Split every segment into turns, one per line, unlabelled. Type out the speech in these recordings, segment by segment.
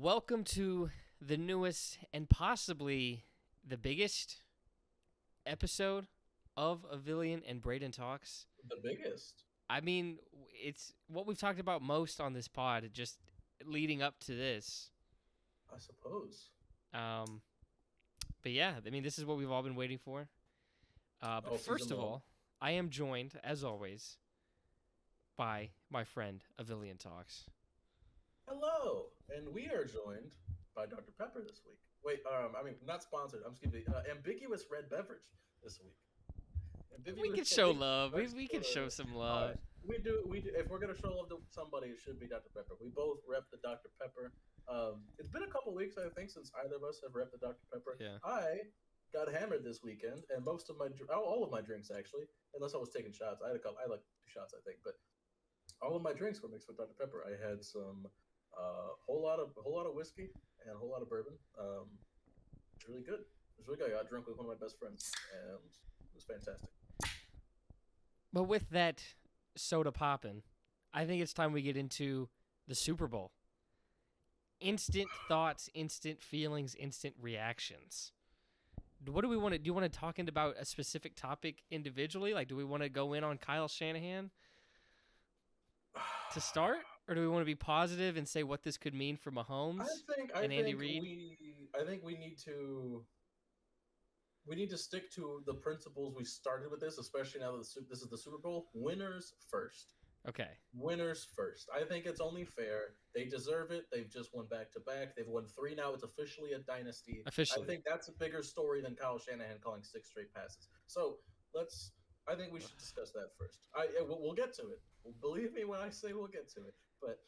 Welcome to the newest and possibly the biggest episode of Avillion and Brayden Talks.
The biggest.
I mean, it's what we've talked about most on this pod, just leading up to this.
I suppose.
But yeah, I mean, this is what we've all been waiting for. But first of all, I am joined, as always, by my friend Avillion Talks.
Hello, and we are joined by Dr. Pepper this week. Wait, not sponsored. Excuse me. Ambiguous red beverage this week.
We can show love. We can show some love.
We do. If we're gonna show love to somebody, it should be Dr. Pepper. We both rep the Dr. Pepper. It's been a couple weeks, I think, since either of us have repped the Dr. Pepper.
Yeah.
I got hammered this weekend, and all of my drinks actually, unless I was taking shots. I had like 2 shots, I think, but all of my drinks were mixed with Dr. Pepper. I had some whole lot of whiskey and a whole lot of bourbon. It's really good. It's really good. I got drunk with one of my best friends, and it was fantastic.
But with that soda popping, I think it's time we get into the Super Bowl. Instant thoughts, instant feelings, instant reactions. What do we want to do? You want to talk about a specific topic individually? Like, do we want to go in on Kyle Shanahan to start? Or do we want to be positive and say what this could mean for Mahomes and Andy Reid?
I think we need to stick to the principles we started with this, especially now that this is the Super Bowl. Winners first.
Okay.
Winners first. I think it's only fair. They deserve it. They've just won back-to-back. They've won 3 now. It's officially a dynasty.
Officially.
I think that's a bigger story than Kyle Shanahan calling 6 straight passes. So I think we should discuss that first. We'll get to it. Believe me when I say we'll get to it. But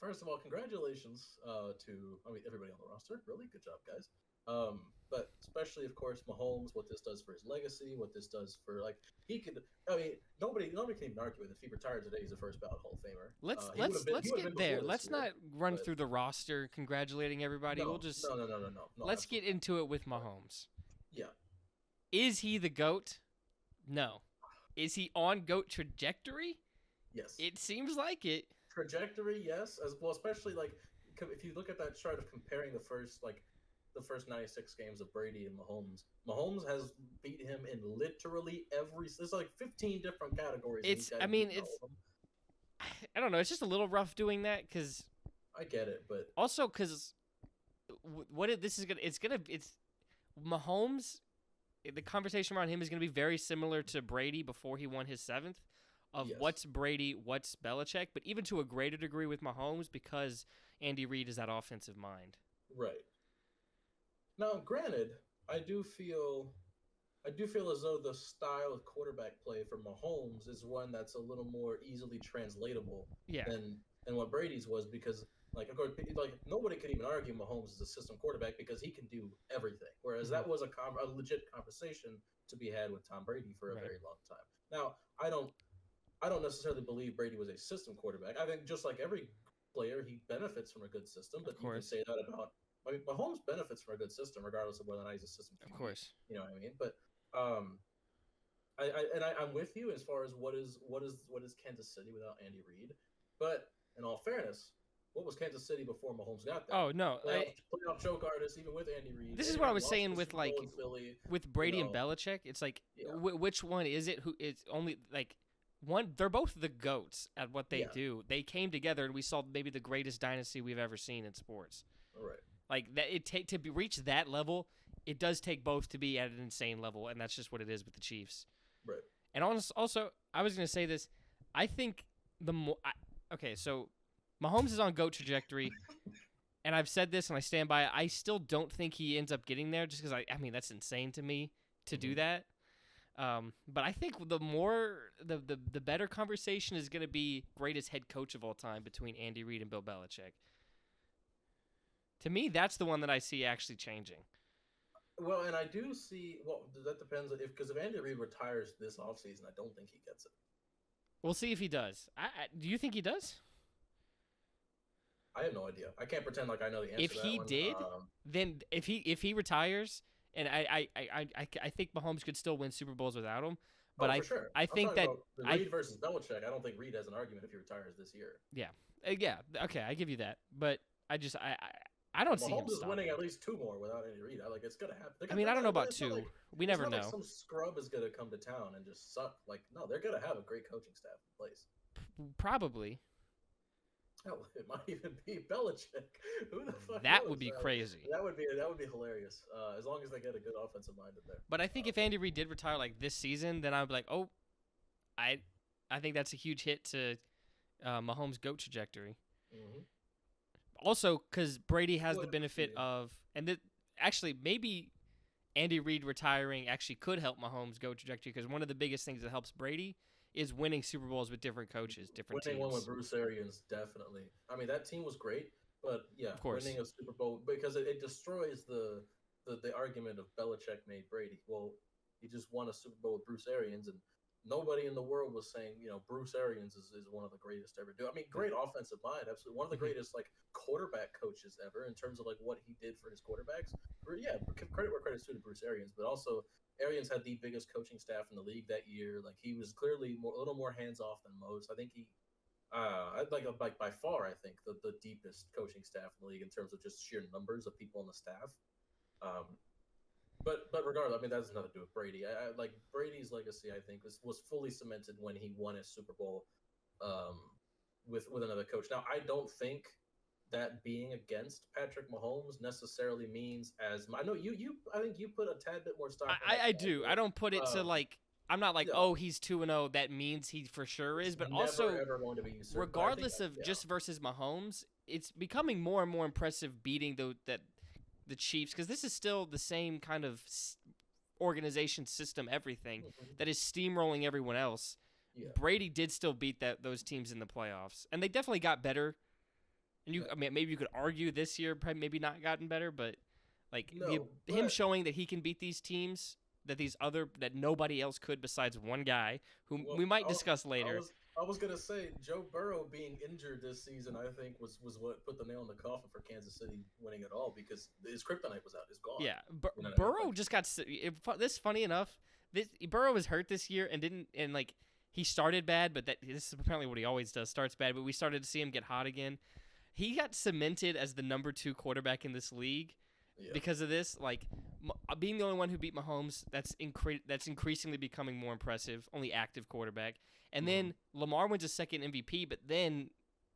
first of all, congratulations to everybody on the roster. Really good job, guys. But especially, of course, Mahomes, what this does for his legacy, what this does for nobody can even argue with it. If he retired today, he's a first ballot Hall of Famer.
Let's get there. Let's not run through the roster congratulating everybody.
No.
Let's get into it with Mahomes.
Yeah.
Is he the GOAT? No. Is he on GOAT trajectory?
Yes.
It seems like it.
Trajectory, yes. As well, especially if you look at that chart of comparing the first 96 games of Brady and Mahomes. Mahomes has beat him in literally there's 15 different categories.
I don't know. It's just a little rough doing that because
I get it, but
also because it's Mahomes. The conversation around him is going to be very similar to Brady before he won his 7th.
Yes.
What's Brady, what's Belichick, but even to a greater degree with Mahomes because Andy Reid is that offensive mind.
Right. Now, granted, I do feel as though the style of quarterback play for Mahomes is one that's a little more easily translatable than what Brady's was because, of course, nobody could even argue Mahomes is a system quarterback because he can do everything. Whereas that was a legit conversation to be had with Tom Brady for a very long time. Now, I don't necessarily believe Brady was a system quarterback. I think just like every player, he benefits from a good system, but you can say that about. Mahomes benefits from a good system, regardless of whether or not he's a system.
Of course,
you know what I mean. But I'm with you as far as what is Kansas City without Andy Reid. But in all fairness, what was Kansas City before Mahomes got there?
Oh no,
playoff choke artist even with Andy Reid.
This is what I was saying with with Brady and Belichick. It's which one is it? Who it's only one? They're both the GOATs at what they do. They came together and we saw maybe the greatest dynasty we've ever seen in sports.
All right.
Reach that level, it does take both to be at an insane level, and that's just what it is with the Chiefs.
Right.
And also, I was going to say this. I think so Mahomes is on GOAT trajectory, and I've said this and I stand by it. I still don't think he ends up getting there just because, that's insane to me to do that. But I think the better conversation is going to be greatest head coach of all time between Andy Reid and Bill Belichick. To me, that's the one that I see actually changing.
Well, and I do see. Well, that depends because if Andy Reid retires this offseason, I don't think he gets it.
We'll see if he does. Do you think he does?
I have no idea. I can't pretend like I know the answer.
If he did, then if he retires, and I think Mahomes could still win Super Bowls without him. But
for sure.
I think that
Reid versus Belichick. I don't think Reid has an argument if he retires this year.
Yeah. Yeah. Okay, I give you that. But I don't see him
Mahomes is winning
stopping.
at least 2 more without any Reid. Like it's gonna happen.
I mean, I don't know about
It's not
two.
like
We never know.
some scrub is gonna come to town and just suck. Like no, they're gonna have a great coaching staff in place.
Probably.
Hell, it might even be Belichick. Who the fuck
That
knows?
would be crazy.
That would be hilarious. As long as they get a good offensive mind in there.
But I think if Andy Reid did retire like this season, then I'd be like, oh, I think that's a huge hit to Mahomes' GOAT trajectory.
Mm-hmm.
Also, because Brady has the benefit of, and actually maybe Andy Reid retiring actually could help Mahomes' GOAT trajectory, because one of the biggest things that helps Brady is winning Super Bowls with different coaches, different
winning
teams.
One with Bruce Arians, definitely. I mean, that team was great, but yeah,
of course.
Winning a Super Bowl, because it destroys the argument of Belichick made Brady. Well, he just won a Super Bowl with Bruce Arians, and nobody in the world was saying, Bruce Arians is one of the greatest ever do. I mean, great offensive mind, absolutely. One of the greatest, like, quarterback coaches ever in terms of, like, what he did for his quarterbacks. Yeah, credit where credit's due to Bruce Arians, but also Arians had the biggest coaching staff in the league that year. Like, he was clearly a little more hands-off than most. I think he I'd like by far, I think the deepest coaching staff in the league in terms of just sheer numbers of people on the staff. But regardless, I mean, that has nothing to do with Brady. I like Brady's legacy. I think was fully cemented when he won his Super Bowl with another coach. Now, I don't think that being against Patrick Mahomes necessarily means as I know you I think you put a tad bit more stock.
I do. I don't put it to like. I'm not like, oh, he's 2-0. That means he for sure is. But also,
ever going to be usurped.
Regardless of just versus Mahomes, it's becoming more and more impressive beating the Chiefs, because this is still the same kind of organization, system, everything that is steamrolling everyone else.
Yeah.
Brady did still beat those teams in the playoffs, and they definitely got better. And I mean, maybe you could argue this year probably maybe not gotten better, but like him showing that he can beat these teams that nobody else could besides one guy who we might discuss later.
I was gonna say Joe Burrow being injured this season, I think was what put the nail in the coffin for Kansas City winning it all, because his kryptonite was out, it's gone.
Yeah, Burrow just got this. Funny enough, Burrow was hurt this year and he started bad, but this is apparently what he always does, starts bad. But we started to see him get hot again. He got cemented as the number 2 quarterback in this league. Yeah. Because of this, like being the only one who beat Mahomes, that's increasingly becoming more impressive. Only active quarterback, and then Lamar wins a second MVP, but then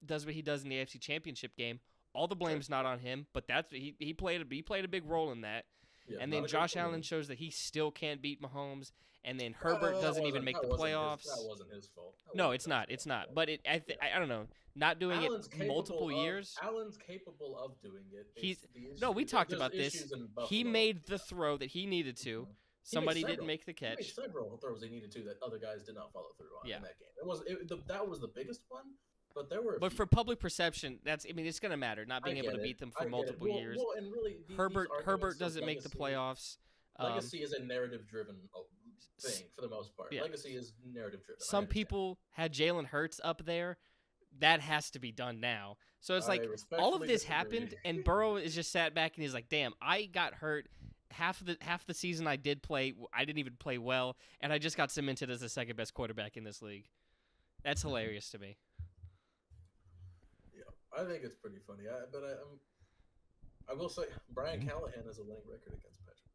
does what he does in the AFC Championship game. All the blame's not on him, but that's he played a big role in that. Yeah, and then Josh Allen shows that he still can't beat Mahomes, and then Herbert doesn't even make the playoffs.
That wasn't his fault.
No, it's not. It's not. But I don't know. Not doing it multiple years.
Allen's capable of doing it.
We talked about this. He made the throw that he needed to. Somebody didn't make the catch.
He made several throws he needed to that other guys did not follow through on in that game. That was the biggest one. But there were.
But for public perception, it's going to matter. Not being able to beat them for multiple years.
Well, and really,
Herbert doesn't make the playoffs.
Legacy is a narrative-driven thing for the most part.
Yeah.
Legacy is narrative-driven.
Some people had Jalen Hurts up there. That has to be done now. So it's like all of this happened, and Burrow is just sat back and he's like, "Damn, I got hurt. Half the season I did play, I didn't even play well, and I just got cemented as the second best quarterback in this league." That's hilarious to me.
I think it's pretty funny. I will say Brian Callahan has a winning record against Patrick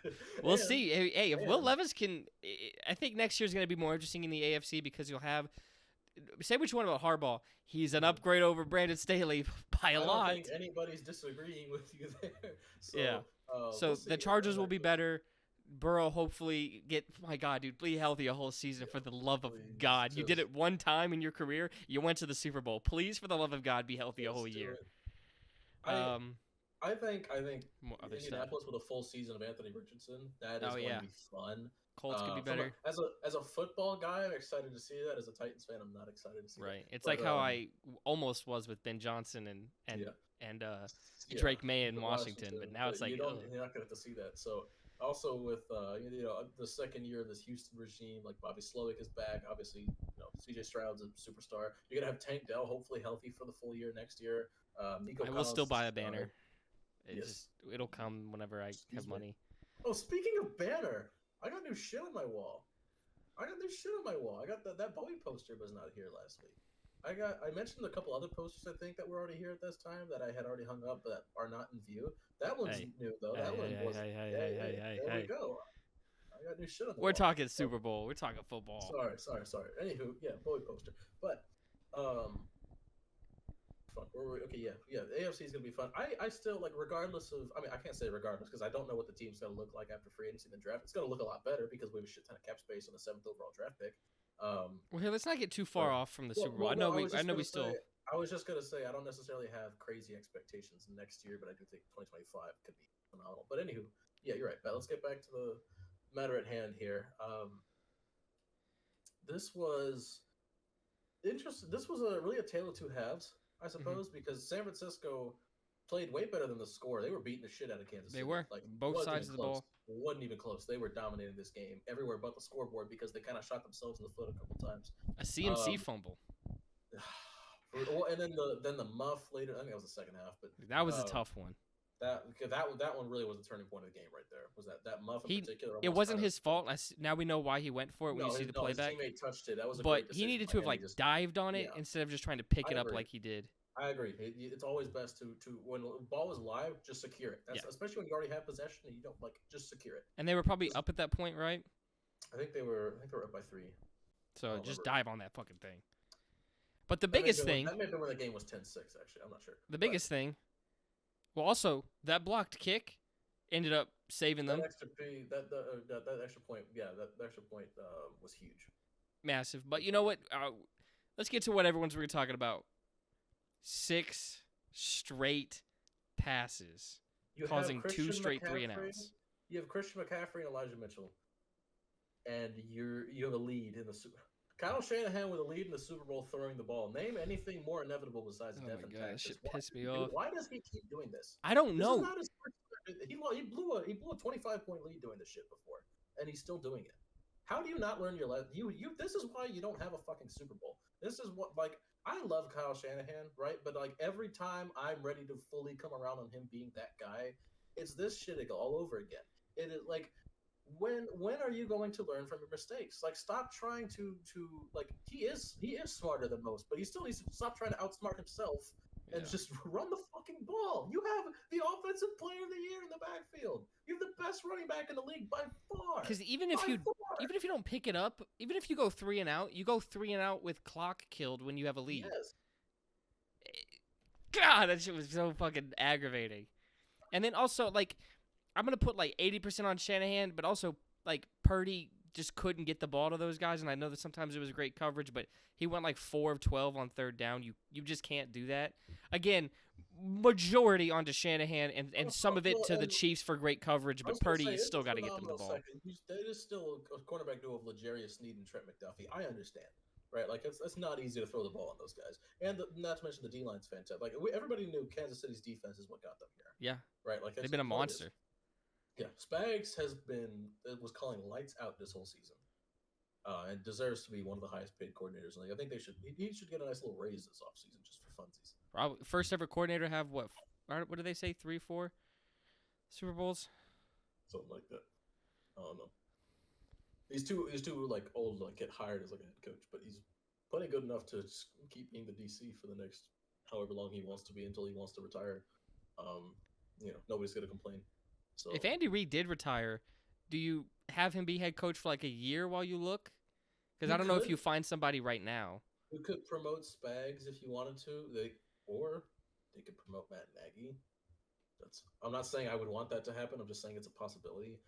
Mahomes.
We'll see. Hey, if Will Levis can, I think next year's going to be more interesting in the AFC, because you'll have. Say what you want about Harbaugh. He's an upgrade over Brandon Staley by a lot.
I don't think anybody's disagreeing with you there. So,
so the Chargers will be better. Burrow hopefully my God, dude, be healthy a whole season for the love of God. You did it one time in your career. You went to the Super Bowl. Please, for the love of God, be healthy a whole year.
I think Indianapolis with a full season of Anthony Richardson, that is going to be fun.
Colts could be better.
As a football guy, I'm excited to see that. As a Titans fan, I'm not excited to see that.
Right. It's like how I almost was with Ben Johnson and Drake May in Washington, but now it's like
you're not going to have to see that. So also with the second year of this Houston regime, like Bobby Slowick is back. Obviously, CJ Stroud's a superstar. You're gonna have Tank Dell hopefully healthy for the full year next year. Nico
I will still buy a banner.
Yes.
It'll come whenever I have money.
Oh, speaking of banner, I got new shit on my wall. I got that Bowie poster was not here last week. I mentioned a couple other posters I think that were already here at this time that I had already hung up that are not in view. That one's
Hey,
new though.
hey,
That
hey,
one
hey,
wasn't.
hey, hey,
Yeah,
hey,
yeah.
hey, hey,
There we
hey.
go. I got new shit on the
We're
wall.
talking
Oh,
Super Bowl. We're talking football.
sorry. Anywho, yeah, Bowie poster. But um, fuck, where were we? Okay, yeah. The AFC is gonna be fun. I still like, regardless of. I mean, I can't say regardless because I don't know what the team's gonna look like after free agency and the draft. It's gonna look a lot better because we have a shit ton of cap space on the 7th overall draft pick.
Well, here, let's not get too far
But
off from the
well,
Super Bowl.
well, no,
I know we still.
I was just gonna say, I don't necessarily have crazy expectations next year, but I do think 2025 could be phenomenal. But anywho, yeah, you're right. But let's get back to the matter at hand here. This was interesting. This was really a tale of two halves, I suppose, because San Francisco played way better than the score. They were beating the shit out of Kansas
They
City.
were
Like,
both
wasn't
sides
even
of the
close.
ball.
Wasn't even close. They were dominating this game everywhere but the scoreboard because they kind of shot themselves in the foot a couple times.
A CMC fumble.
Well, and then the muff later. I think that was the second half, but
That was a tough one.
That one really was the turning point of the game right there. Was that muff in particular?
It wasn't his fault. Now we know why he went for it when you see the playback.
His teammate touched it. That was a
but
great decision.
He needed to have like dived on it instead of just trying to pick it up like he did.
I agree. It's always best to when the ball is live, just secure it. Especially when you already have possession and you don't just secure it.
And they were probably up at that point, right?
I think they were up by 3.
So just dive on that fucking thing. But the biggest thing...
That may have been when the game was 10-6, actually. I'm not sure.
The biggest thing... Well, also, that blocked kick ended up saving them.
That extra point, that extra point was huge.
Massive. But you know what? Let's get to what everyone's really talking about. 6 straight passes, causing 2 straight 3-and-outs.
You have Christian McCaffrey and Elijah Mitchell, and you have a lead in the Super. Kyle Shanahan with a lead in the Super Bowl throwing the ball. Name anything more inevitable besides death and taxes.
Shit pissed me off.
Why does he keep doing this?
I don't know.
This is not his first. He blew a 25-point lead doing this shit before, and he's still doing it. How do you not learn your lesson? This is why you don't have a fucking Super Bowl. This is what, like, I love Kyle Shanahan, right? But like every time I'm ready to fully come around on him being that guy, it's this shit all over again. It is like, when are you going to learn from your mistakes? Like, stop trying to like, he is smarter than most, but he still needs to stop trying to outsmart himself and just run the fucking ball. You have the offensive player of the year in the backfield. You have the best running back in the league by far.
Because even if you don't pick it up, even if you go 3-and-out, you go 3-and-out with clock killed when you have a lead.
Yes.
God, that shit was so fucking aggravating. And then also, like, I'm going to put like 80% on Shanahan, but also like Purdy just couldn't get the ball to those guys. And I know that sometimes it was great coverage, but he went like 4 of 12 on 3rd down. You just can't do that. Again, majority onto Shanahan and some of it to the Chiefs for great coverage, but Purdy still got to get them the ball.
That is still a cornerback duo of L'Jarius Sneed and Trent McDuffie. I understand. Right, like it's not easy to throw the ball on those guys, and not to mention the D-line's fantastic. Like everybody knew Kansas City's defense is what got them here.
Yeah,
right. Like
they've been a monster.
Yeah, Spags was calling lights out this whole season, and deserves to be one of the highest paid coordinators in the league. I think he should get a nice little raise this offseason just for funsies.
Probably first ever coordinator to have what do they say 3, 4 Super Bowls?
Something like that. I don't know. He's too like old to like get hired as like a head coach, but he's plenty good enough to keep being the DC for the next however long he wants to be until he wants to retire. Nobody's gonna complain. So
if Andy Reid did retire, do you have him be head coach for like a year while you look? Because I don't know if you find somebody right now.
You could promote Spags if you wanted to. They could promote Matt Nagy. I'm not saying I would want that to happen. I'm just saying it's a possibility.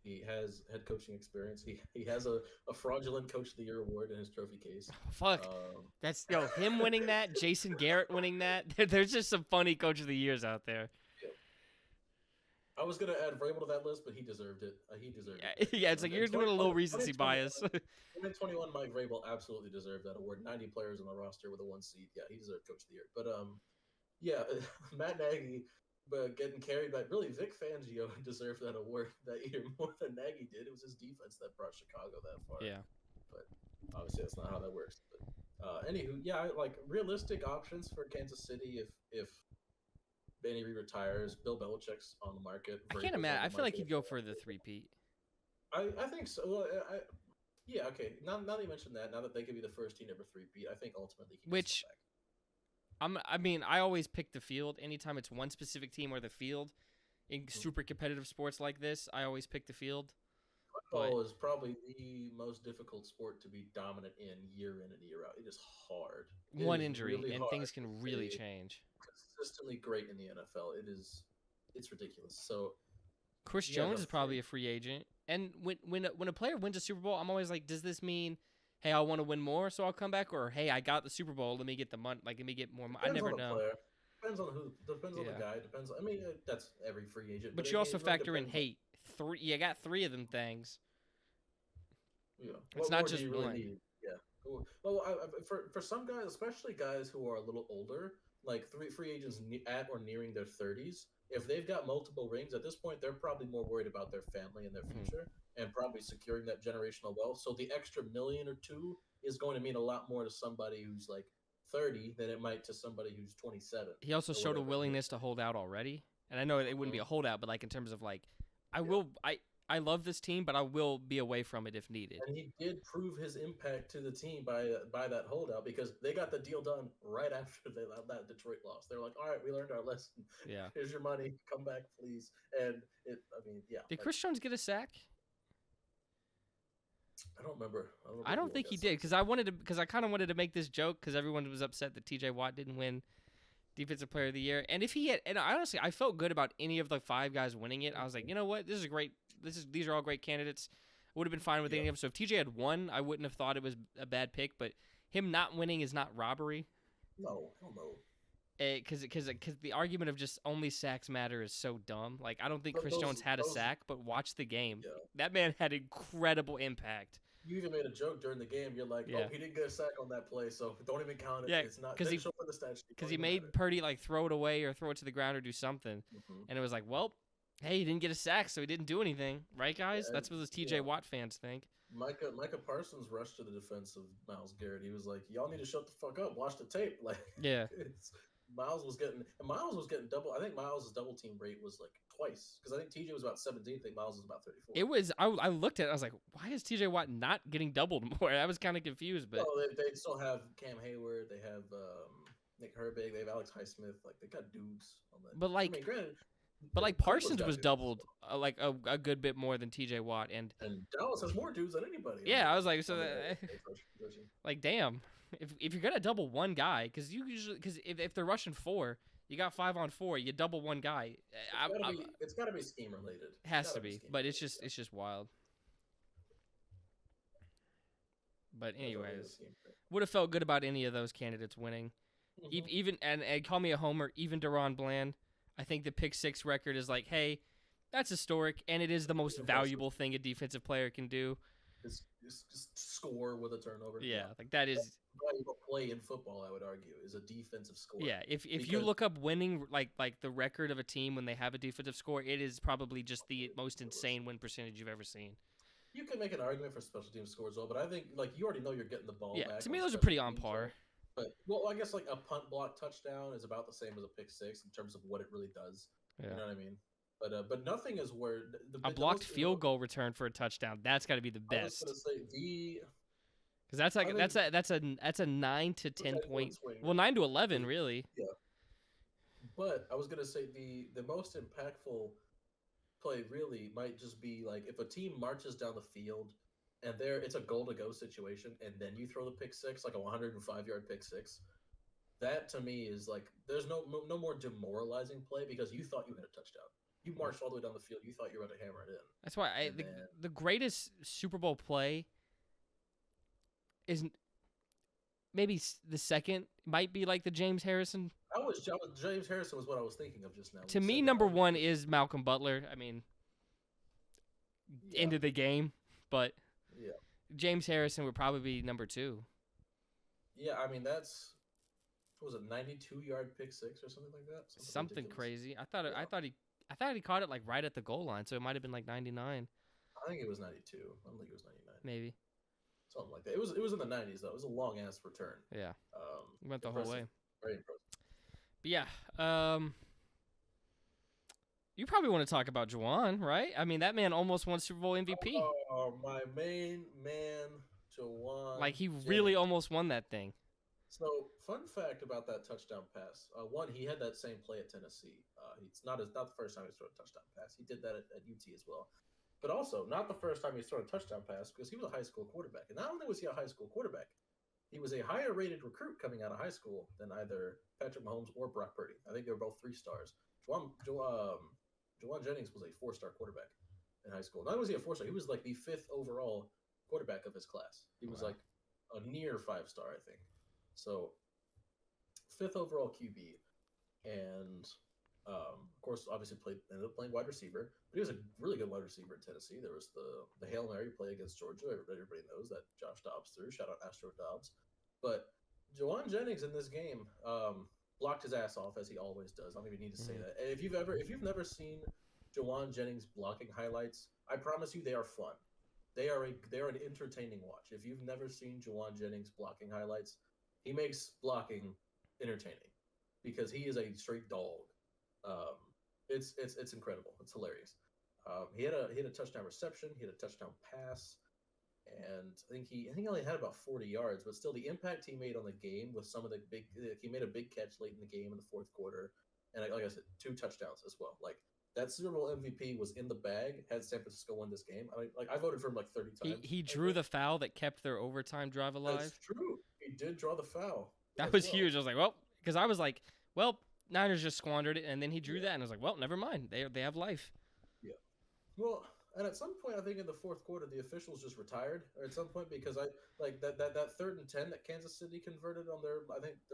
He has head coaching experience. He has a fraudulent Coach of the Year award in his trophy case.
Oh, fuck. That's him winning that, Jason Garrett winning that. There's just some funny Coach of the Years out there.
Yeah. I was gonna add Vrabel to that list, but he deserved it. It.
Yeah, it's like you're doing a little recency bias.
2021, Mike Vrabel absolutely deserved that award. 90 players on the roster with a 1 seed. Yeah, he deserved Coach of the Year. But Matt Nagy. But getting carried by Vic Fangio deserved that award that year more than Nagy did. It was his defense that brought Chicago that far.
Yeah,
but obviously that's not how that works. But anywho, yeah, like realistic options for Kansas City if Benny Reed retires, Bill Belichick's on the market.
I can't imagine. I feel like he'd go for the 3-peat.
I think so. Well, Yeah, okay. Now that you mentioned that, now that they could be the first team ever three-peat, I think ultimately he does
Which
come back.
I mean, I always pick the field. Anytime it's one specific team or the field in
Mm-hmm.
super competitive sports like this, I always pick the field.
Football is probably the most difficult sport to be dominant in and year out. It is hard.
One
It is
injury
really
and
hard
things
to
can really
stay
change.
consistently great in the NFL. It's ridiculous. So
Chris
yeah,
Jones is probably a free agent. And when a player wins a Super Bowl, I'm always like, does this mean, hey, I want to win more, so I'll come back, or hey, I got the Super Bowl, let me get the money, like let me get more. I never know.
Player. Depends on who. Depends on the
Yeah.
guy. Depends. I mean, that's every free agent.
But
it,
you also
it really
factor in,
depends
hey, you got 3 of them things.
Yeah.
It's
What
not
more
just
do you really
one.
need? Yeah. Well, for some guys, especially guys who are a little older, like free agents at or nearing their 30s, if they've got multiple rings at this point, they're probably more worried about their family and their future and probably securing that generational wealth. So the extra million or two is going to mean a lot more to somebody who's like 30 than it might to somebody who's 27.
He also showed a willingness to hold out already. And I know it wouldn't be a holdout, but like in terms of like, I love this team, but I will be away from it if needed.
And he did prove his impact to the team by that holdout because they got the deal done right after that Detroit loss. They're like, all right, we learned our lesson.
Yeah.
Here's your money. Come back, please. And yeah.
Did Chris Jones get a sack?
I don't remember.
I don't think he did because I kind of wanted to make this joke because everyone was upset that T.J. Watt didn't win Defensive Player of the Year. And if he had, and honestly, I felt good about any of the 5 guys winning it. I was like, you know what, this is great. These are all great candidates. I would have been fine with any of them. So if TJ had won, I wouldn't have thought it was a bad pick. But him not winning is not robbery.
No, hell no.
Because the argument of just only sacks matter is so dumb. Like I don't think Chris Jones had a sack, but watch the game. Yeah. That man had incredible impact.
You even made a joke during the game. You're like, oh, he didn't get a sack on that play, so don't even count it.
Yeah,
it's not because
he made Purdy like throw it away or throw it to the ground or do something, and it was like, well, hey, he didn't get a sack, so he didn't do anything, right, guys? Yeah, that's what those TJ Watt fans think.
Micah Parsons rushed to the defense of Myles Garrett. He was like, y'all need to shut the fuck up. Watch the tape. Like,
yeah.
Myles was getting double. I think Myles' double team rate was like twice because I think TJ was about 17. I think Myles was about 34.
It was. I looked at it. I was like, why is TJ Watt not getting doubled more? I was kind of confused. But
they still have Cam Hayward. They have Nick Herbig. They have Alex Highsmith. Like they got dudes on that.
But like,
granted,
but like Parsons was doubled like a good bit more than TJ Watt, and
Dallas has more dudes than anybody.
Yeah, I was like, so like, damn. If you're gonna double one guy, because if they're rushing 4, you got 5 on 4, you double one guy.
It's gotta be scheme related.
Has to be, but it's just wild. But anyways, would have felt good about any of those candidates winning. Even and call me a homer, even Deron Bland. I think the pick 6 record is like, hey, that's historic, and it is the most valuable thing a defensive player can do.
Just score with a turnover.
Yeah, like that is
valuable play in football. I would argue is a defensive score.
Yeah, if you look up winning like the record of a team when they have a defensive score, it is probably just the most insane win percentage you've ever seen.
You can make an argument for special team scores, well, but I think like you already know you're getting the ball back.
To me, those are pretty on par.
But I guess like a punt block touchdown is about the same as a pick 6 in terms of what it really does. Yeah. You know what I mean? But nothing is where
a blocked field goal return for a touchdown. That's got to be the best.
I was gonna say
because that's like that's a 9 to 10 point. Well, 9 to 11 really.
Yeah. But I was gonna say the most impactful play really might just be like if a team marches down the field and it's a goal to go situation and then you throw the pick 6 like a 105-yard pick 6. That to me is like there's no more demoralizing play because you thought you had a touchdown. You marched all the way down the field. You thought you were about to hammer it in.
That's why the greatest Super Bowl play is maybe the second might be like the James Harrison.
James Harrison was what I was thinking of just now.
To me, number 1 is Malcolm Butler. I mean, end of the game, but James Harrison would probably be number 2.
Yeah, I mean that's. What was it 92-yard pick 6 or something like that?
Something crazy. I thought he caught it like right at the goal line, so it might have been like 99.
I think it was 92. I don't think it was 99.
Maybe.
Something like that. It was in the 90s though. It was a long ass return.
Yeah. Went the whole way.
Very impressive.
But yeah. You probably want to talk about Juwan, right? I mean, that man almost won Super Bowl MVP.
Oh, my main man, Juwan
Like, he really
Jennings.
almost won that thing.
So, fun fact about that touchdown pass. One, he had that same play at Tennessee. It's not the first time he threw a touchdown pass. He did that at UT as well. But also, not the first time he threw a touchdown pass because he was a high school quarterback. And not only was he a high school quarterback, he was a higher rated recruit coming out of high school than either Patrick Mahomes or Brock Purdy. I think they were both 3 stars. Juwan Jennings was a 4-star quarterback in high school. Not only was he a 4-star, he was like the 5th overall quarterback of his class. He was like a near 5-star, I think. So 5th overall QB, and of course, obviously ended up playing wide receiver. But he was a really good wide receiver in Tennessee. There was the Hail Mary play against Georgia. Everybody knows that Josh Dobbs threw. Shout out Astro Dobbs. But Juwan Jennings in this game blocked his ass off, as he always does. I don't even need to say that. And if you've never seen Juwan Jennings blocking highlights, I promise you they are fun. They're an entertaining watch. If you've never seen Juwan Jennings blocking highlights, he makes blocking entertaining because he is a straight dog. It's incredible. It's hilarious. He had a touchdown reception. He had a touchdown pass, and I think he only had about 40 yards, but still the impact he made on the game with some of the he made a big catch late in the game in the 4th quarter, and like I said, 2 touchdowns as well. Like that Super Bowl MVP was in the bag. Had San Francisco won this game, I voted for him like 30 times.
He drew the foul that kept their overtime drive alive.
That's true. He did draw the foul.
That was huge. I was like, well, because I was like, well, Niners just squandered it, and then he drew that, and I was like, well, never mind. They have life.
Yeah. Well, and at some point, I think in the 4th quarter, the officials just retired. Or at some point, because that 3rd and 10 that Kansas City converted on their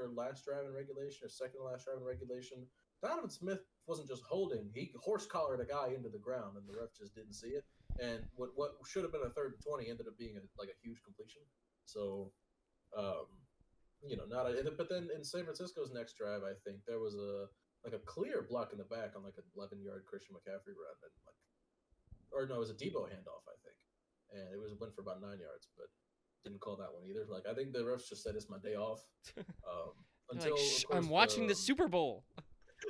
last drive in regulation or second to last drive in regulation. Donovan Smith wasn't just holding; he horse collared a guy into the ground, and the ref just didn't see it. And what should have been a 3rd and 20 ended up being a huge completion. So, but then in San Francisco's next drive, I think there was a clear block in the back on like an 11-yard Christian McCaffrey run, and it was a Debo handoff, I think, and it went for about 9 yards, but didn't call that one either. Like I think the refs just said it's my day off. Until
I'm watching the Super Bowl.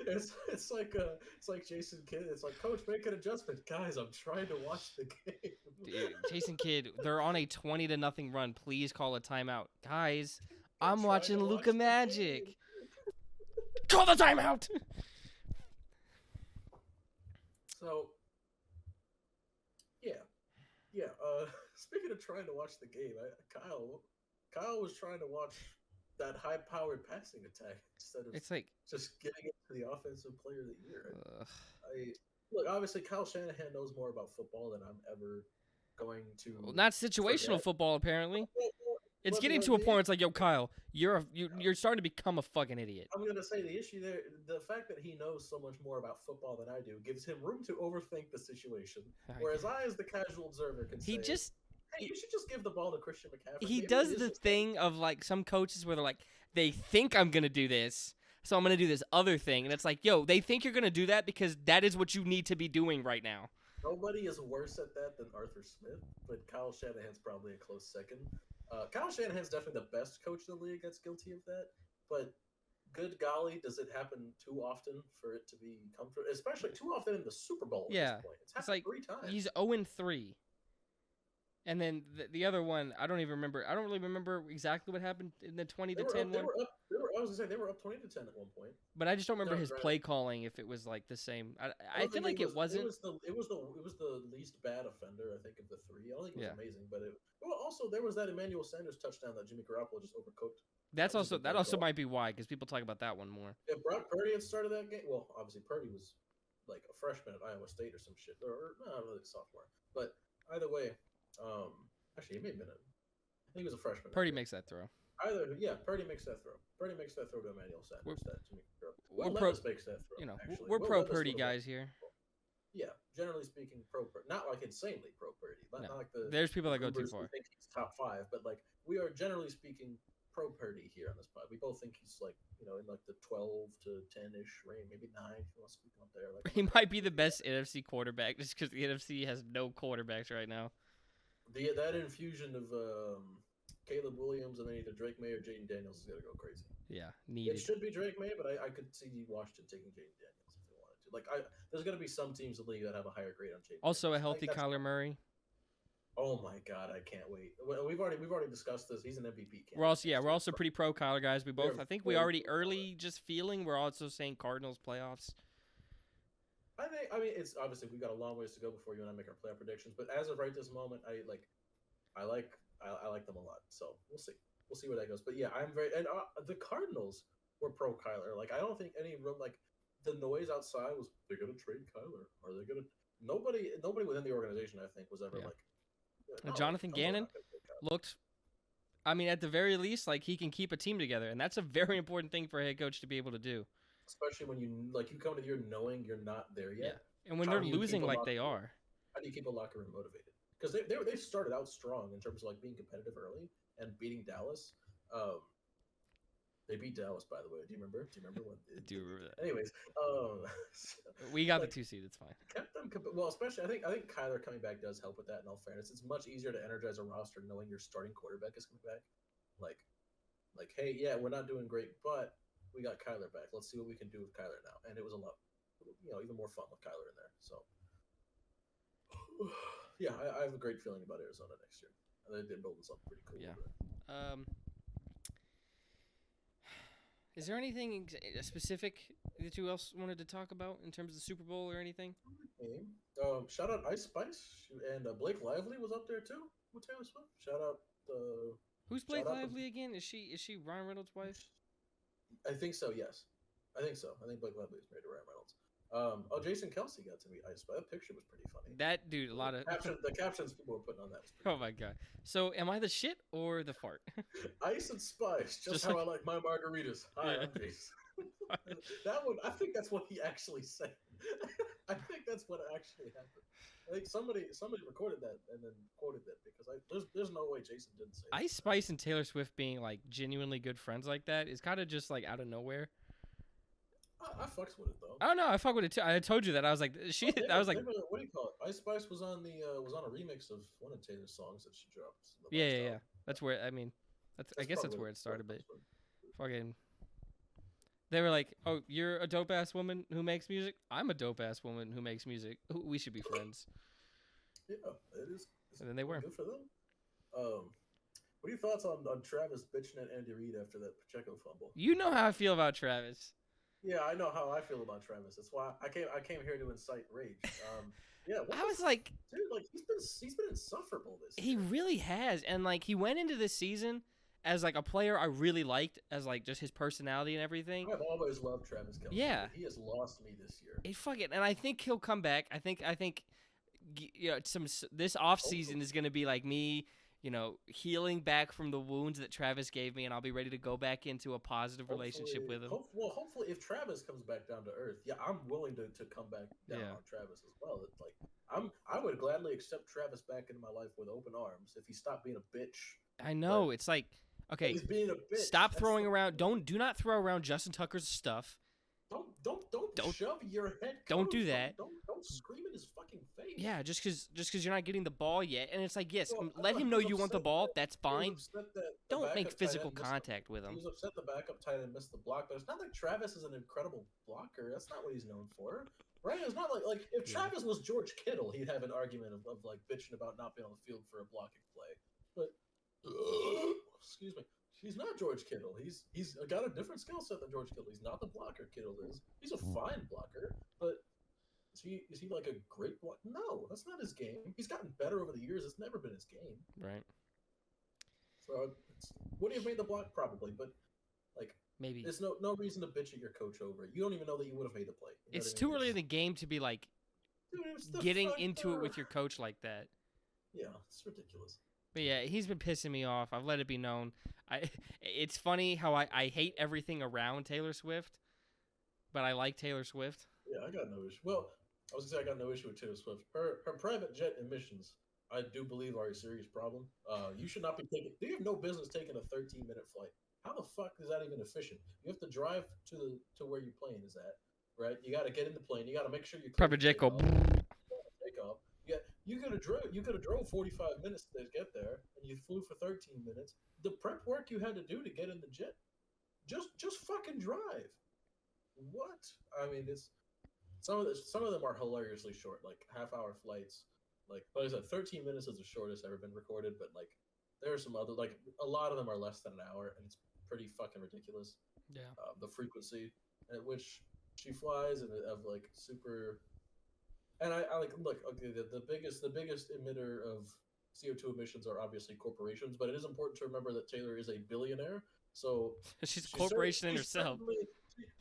It's like Jason Kidd. It's like, coach, make an adjustment, guys. I'm trying to watch the game.
Dude, Jason Kidd, they're on a 20-0 run. Please call a timeout, guys. I'm watching Luka Magic. Call the timeout.
So, yeah. Speaking of trying to watch the game, Kyle was trying to watch that high-powered passing attack instead of just getting into the offensive player of the year. Look, obviously, Kyle Shanahan knows more about football than I'm ever going to.
Well, not situational football, apparently. It's getting to a point where it's like, yo, Kyle, you're starting to become a fucking idiot.
I'm going to say the issue there, the fact that he knows so much more about football than I do gives him room to overthink the situation. Whereas I, as the casual observer, can say, hey, you should just give the ball to Christian McCaffrey.
He does the thing of, like, some coaches where they're like, they think I'm going to do this, so I'm going to do this other thing. And it's like, yo, they think you're going to do that because that is what you need to be doing right now.
Nobody is worse at that than Arthur Smith, but Kyle Shanahan's probably a close second. Kyle Shanahan's definitely the best coach in the league that's guilty of that, but good golly, does it happen too often for it to be comfort? Especially too often in the Super Bowl at this point. It's happened like 3 times.
He's 0-3. And then the other one, I don't even remember. I don't really remember exactly what happened in the 20-10 one.
I was gonna say they were up 20-10 at one point.
But I just don't remember his play calling if it was like the same. I feel like it wasn't.
It was the least bad offender, I think, of the 3. I don't think it was amazing, but also there was that Emmanuel Sanders touchdown that Jimmy Garoppolo just overcooked.
That also might be why, because people talk about that one more.
If Brock Purdy had started that game, well, obviously Purdy was like a freshman at Iowa State or some shit, or not really a sophomore. But either way. Actually, he may have been I think he was a freshman.
Purdy makes that throw.
Purdy makes that throw. Purdy makes that throw to Emmanuel Sanders. Makes that throw.
We're pro Purdy guys here.
Yeah, generally speaking, pro Purdy. Not like insanely pro Purdy. Not like
there's people that go too far.
Think he's top 5, but like we are generally speaking pro Purdy here on this pod. We both think he's like in like the 12 to 10-ish range, maybe 9 if you want to speak up there. Like
he might be the best NFC quarterback just because the NFC has no quarterbacks right now.
That infusion of Caleb Williams and then either Drake May or Jaden Daniels is going to go crazy.
Yeah, needed.
It should be Drake May, but I could see Washington taking Jaden Daniels if they wanted to. Like there's gonna be some teams in the league that have a higher grade on Jaden.
Also, a healthy Kyler Murray.
Oh my God, I can't wait. We've already discussed this. He's an MVP
candidate. We're also pretty pro Kyler guys. We both, I think we already early just feeling. We're also saying Cardinals playoffs.
I mean, it's obviously we got a long ways to go before you and I make our playoff predictions. But as of right this moment, I like them a lot. So we'll see where that goes. But yeah, I'm very and the Cardinals were pro Kyler. Like I don't think any room like the noise outside was they're gonna trade Kyler. Are they gonna? Nobody within the organization I think was ever like.
No, Jonathan Gannon looked. I mean, at the very least, like he can keep a team together, and that's a very important thing for a head coach to be able to do.
Especially when you come to the year knowing you're not there yet.
Yeah. And when they're losing like they are.
How do you keep a locker room motivated? Because they started out strong in terms of like being competitive early and beating Dallas. They beat Dallas, by the way. Do you remember? When?
I do remember that.
Anyways,
we got the 2 seed. It's fine.
Kept them well, especially I think Kyler coming back does help with that. In all fairness, it's much easier to energize a roster knowing your starting quarterback is coming back. Like, hey, yeah, we're not doing great, but we got Kyler back. Let's see what we can do with Kyler now. And it was a lot, even more fun with Kyler in there. So, yeah, I have a great feeling about Arizona next year. They're building something pretty cool.
Yeah. Is there anything specific that you else wanted to talk about in terms of the Super Bowl or anything?
Shout out Ice Spice and Blake Lively was up there too with Taylor Swift. Shout out.
Who's Blake Lively again? Is she Ryan Reynolds' wife?
I think so. Yes, I think so. I think Blake Lively is married to Ryan Reynolds. Jason Kelsey got to meet Ice Spice. That picture was pretty funny.
That dude, a lot of
the captions people were putting on that was pretty
Oh my God. So am I the shit or the fart?
Ice and Spice, just how I like my margaritas. Hi, I'm Jason. That one, I think that's what he actually said. I think that's what actually happened. I think somebody recorded that and then quoted that because there's no way Jason didn't say
Ice Spice and Taylor Swift being like genuinely good friends like that is kind of just like out of nowhere.
I fucks with it though.
I don't know. I fuck with it too. I told you that. I was like, I was like,
what do you call it? Ice Spice was on a remix of one of Taylor's songs that she dropped.
Yeah. That's where I guess that's where it started. But fucking, they were like, "Oh, you're a dope ass woman who makes music. I'm a dope ass woman who makes music. We should be friends."
Yeah, it is.
And then they were.
Good for them. What are your thoughts on Travis bitching at Andy Reid after that Pacheco fumble?
You know how I feel about Travis.
Yeah, I know how I feel about Travis. That's why I came here to incite rage. Yeah,
I was like,
dude, like he's been insufferable this
year.
He
really has, and like he went into this season as like a player I really liked, as like just his personality and everything.
I've always loved Travis Kelce.
Yeah,
he has lost me this year.
And I think he'll come back. I think this off season is gonna be like me. Healing back from the wounds that Travis gave me, and I'll be ready to go back into a positive relationship with him.
Hopefully, if Travis comes back down to earth, yeah, I'm willing to come back down on Travis as well. It's like I would gladly accept Travis back into my life with open arms if he stopped being a bitch.
I know, it's like, okay,
he's being a bitch.
Stop throwing around. Do not throw around Justin Tucker's stuff.
Don't shove your head.
Don't do that.
Don't scream in his fucking face.
Yeah, just because you're not getting the ball yet, and it's like, yes, let him know you want the ball. That's fine. Don't make physical contact with him.
He was upset the backup tight end missed the block, but it's not like Travis is an incredible blocker. That's not what he's known for, right? It's not like if Travis was George Kittle, he'd have an argument of like bitching about not being on the field for a blocking play. But excuse me. He's not George Kittle. He's got a different skill set than George Kittle. He's not the blocker Kittle is. He's a fine blocker, but is he like a great blocker? No, that's not his game. He's gotten better over the years. It's never been his game.
Right.
So would he have made the block? Probably, but like
maybe
there's no reason to bitch at your coach over it. You don't even know that you would have made the play.
It's too early in the game to be like getting into it with your coach like that.
Yeah, it's ridiculous.
But yeah, he's been pissing me off. I've let it be known. It's funny how I hate everything around Taylor Swift, but I like Taylor Swift.
Yeah, I got no issue. Well, I was gonna say I got no issue with Taylor Swift. Her private jet emissions, I do believe, are a serious problem. You should not be taking. You have no business taking a 13-minute flight. How the fuck is that even efficient? You have to drive to where your plane is at, right? You got to get in the plane. You got to make sure you.
Private jet go.
Takeoff. Yeah, you could have drove 45 minutes to get there, and you flew for 13 minutes. The prep work you had to do to get in the jet, just fucking drive. What? I mean, it's some of them are hilariously short, like half-hour flights. Like I said, 13 minutes is the shortest ever been recorded, but like there are some other, like a lot of them are less than an hour, and it's pretty fucking ridiculous.
Yeah.
The frequency at which she flies and of like super. And I like look, okay, the biggest emitter of CO2 emissions are obviously corporations, but it is important to remember that Taylor is a billionaire, so
She's a corporation in herself.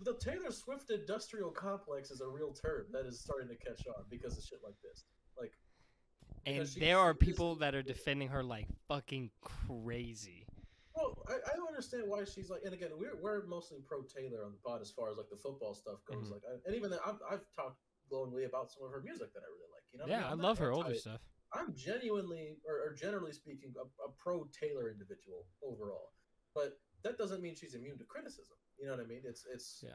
The Taylor Swift industrial complex is a real term that is starting to catch on because of shit like this. Like,
and there are people that are defending her like fucking crazy.
Well, I don't understand why she's like, and again, we're mostly pro Taylor on the pod as far as like the football stuff goes.
Mm-hmm.
Like, and even then, I've talked glowingly about some of her music that I really like. You know,
yeah, I love her older stuff.
I'm genuinely, or generally speaking, a pro Taylor individual overall, but that doesn't mean she's immune to criticism. You know what I mean? It's
yeah.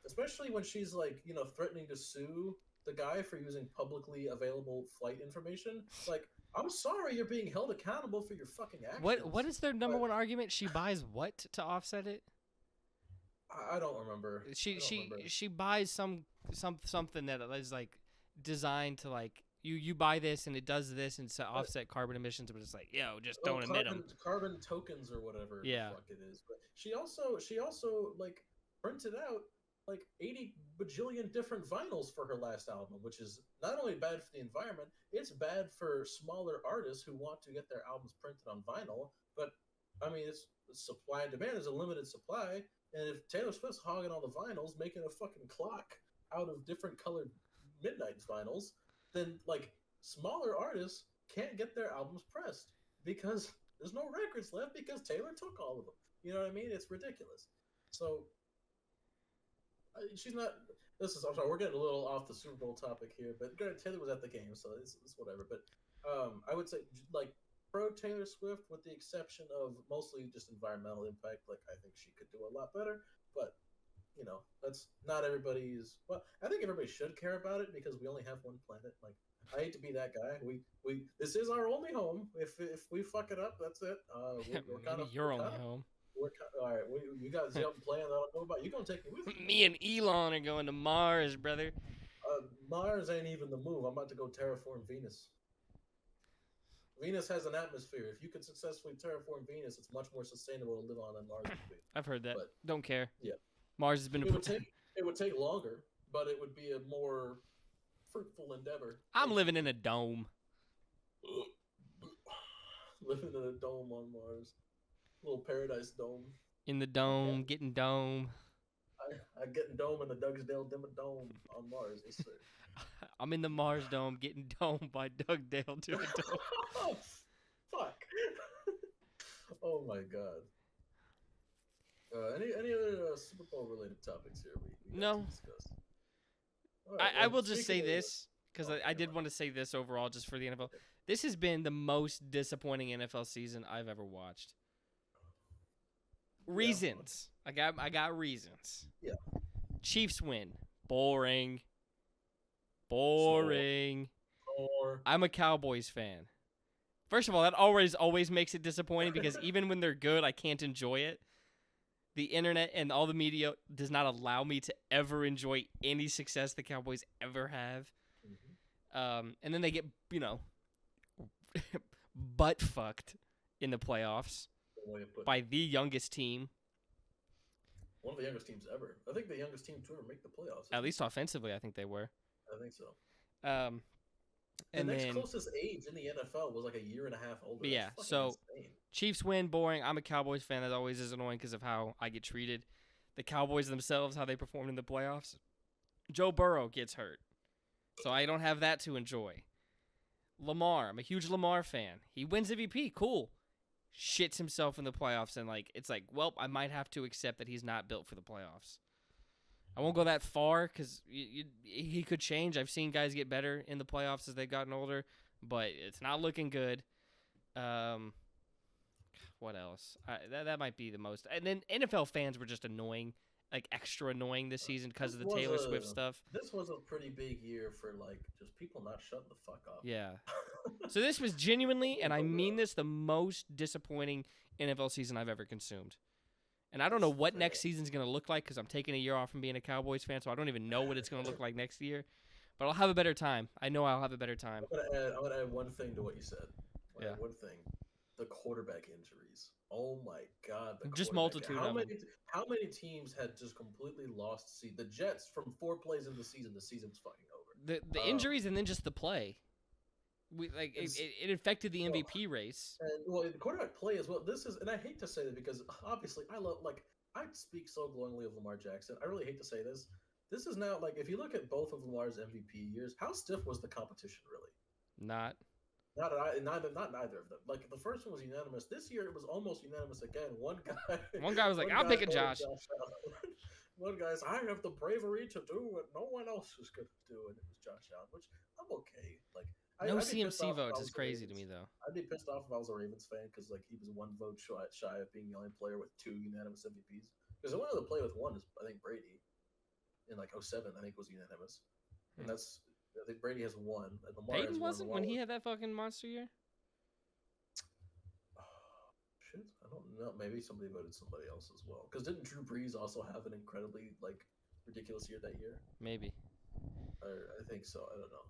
Especially when she's like, you know, threatening to sue the guy for using publicly available flight information. Like, I'm sorry you're being held accountable for your fucking actions.
What is their number one argument? She buys what to offset it?
I don't remember.
She buys something that is like designed to like you buy this and it does this and to offset carbon emissions, but it's like, yo, just don't emit them.
Carbon tokens or whatever
the
fuck it is. But she also like printed out like 80 bajillion different vinyls for her last album, which is not only bad for the environment, it's bad for smaller artists who want to get their albums printed on vinyl. But I mean, it's supply and demand. There's a limited supply, and if Taylor Swift's hogging all the vinyls, making a fucking clock out of different colored Midnight's vinyls, then like smaller artists can't get their albums pressed because there's no records left because Taylor took all of them. You know what I mean? It's ridiculous. So she's not. I'm sorry, we're getting a little off the Super Bowl topic here, but Taylor was at the game, so it's whatever. But I would say like pro Taylor Swift, with the exception of mostly just environmental impact. Like I think she could do a lot better, but you know, that's not everybody's. Well, I think everybody should care about it because we only have one planet. Like, I hate to be that guy. We this is our only home. If we fuck it up, that's it. We're kind of
your only home.
All right. You got a plan that I don't know about. You gonna take me with you?
Me and Elon are going to Mars, brother.
Mars ain't even the move. I'm about to go terraform Venus. Venus has an atmosphere. If you could successfully terraform Venus, it's much more sustainable to live on than Mars would be.
I've heard that. But, don't care.
Yeah.
Mars has been.
It would take longer, but it would be a more fruitful endeavor.
I'm living in a dome.
Living in a dome on Mars, little paradise dome.
In the dome, getting dome.
I getting dome in the Dougsdale Dome on Mars. Yes, sir.
I'm in the Mars dome, getting domed by Dugdale Dome.
Oh, fuck. Oh my god. Any other Super Bowl related topics here we
no.
to discuss? Right,
I will just say this because I did want to say this overall just for the NFL. Okay. This has been the most disappointing NFL season I've ever watched. Reasons. Yeah. I got reasons.
Yeah.
Chiefs win. Boring. I'm a Cowboys fan. First of all, that always makes it disappointing because even when they're good, I can't enjoy it. The internet and all the media does not allow me to ever enjoy any success the Cowboys ever have. Mm-hmm. And then they get, butt fucked in the playoffs by the youngest team.
One of the youngest teams ever. I think the youngest team to ever make the playoffs.
At least offensively, I think they were.
I think so.
And
the next
then,
closest age in the NFL was like a year and a half older.
Yeah, so insane. Chiefs win, boring. I'm a Cowboys fan. That always is annoying because of how I get treated. The Cowboys themselves, how they performed in the playoffs. Joe Burrow gets hurt, so I don't have that to enjoy. Lamar, I'm a huge Lamar fan. He wins MVP, cool. Shits himself in the playoffs, and it's like, well, I might have to accept that he's not built for the playoffs. I won't go that far because he could change. I've seen guys get better in the playoffs as they've gotten older, but it's not looking good. What else? That might be the most. And then NFL fans were just annoying, like extra annoying this season because of the Taylor Swift stuff.
This was a pretty big year for just people not shutting the fuck up.
Yeah. So this was genuinely, and I mean this, the most disappointing NFL season I've ever consumed. And I don't know what next season's going to look like because I'm taking a year off from being a Cowboys fan, so I don't even know what it's going to look like next year. But I'll have a better time. I know I'll have a better time.
I'm gonna add one thing to what you said.
Yeah.
One thing. The quarterback injuries. Oh my God!
Just multitude
how
of
many,
them.
How many teams had just completely lost the Jets from 4 plays in the season was fucking over.
The injuries and then just the play. It affected the MVP race.
And the quarterback play as well. This is, and I hate to say that because obviously I speak so glowingly of Lamar Jackson. I really hate to say this. This is now if you look at both of Lamar's MVP years, how stiff was the competition really?
Not
neither of them. Like the first one was unanimous. This year it was almost unanimous again. One
guy was like, "I'll pick a Josh."
One guy's, I have the bravery to do what no one else is going to do, and it was Josh Allen, which I'm okay. Like
no CMC votes is crazy to me though.
I'd be pissed off if I was a Ravens fan because he was 1 vote shy of being the only player with 2 unanimous MVPs. Because the only other player with 1 is I think Brady. In 2007, I think was unanimous, and I think Brady has 1. And
Peyton wasn't when he had that fucking monster year.
Shit, I don't know. Maybe somebody voted somebody else as well. Because didn't Drew Brees also have an incredibly ridiculous year that year?
Maybe.
I think so. I don't know.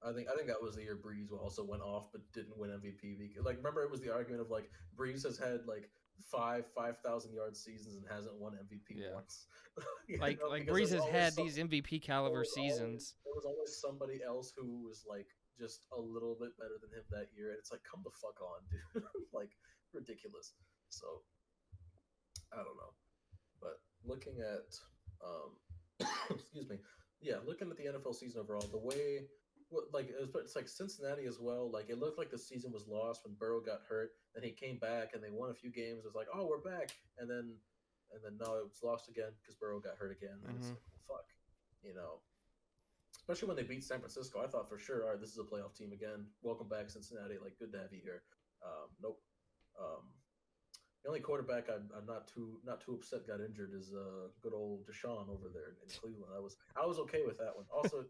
I think that was the year Brees also went off but didn't win MVP. Remember it was the argument of Brees has had 5,000 yard seasons and hasn't won MVP once.
Brees has had these MVP caliber seasons.
There was always somebody else who was just a little bit better than him that year, and it's come the fuck on, dude. Ridiculous. So I don't know, but looking at excuse me, looking at the NFL season overall, the way. It's Cincinnati as well. It looked like the season was lost when Burrow got hurt. Then he came back and they won a few games. It was oh, we're back. And then no, it was lost again because Burrow got hurt again. And it's well, fuck, Especially when they beat San Francisco, I thought for sure, all right, this is a playoff team again. Welcome back, Cincinnati. Good to have you here. Nope. The only quarterback I'm not too upset got injured is good old Deshaun over there in Cleveland. I was okay with that one. Also.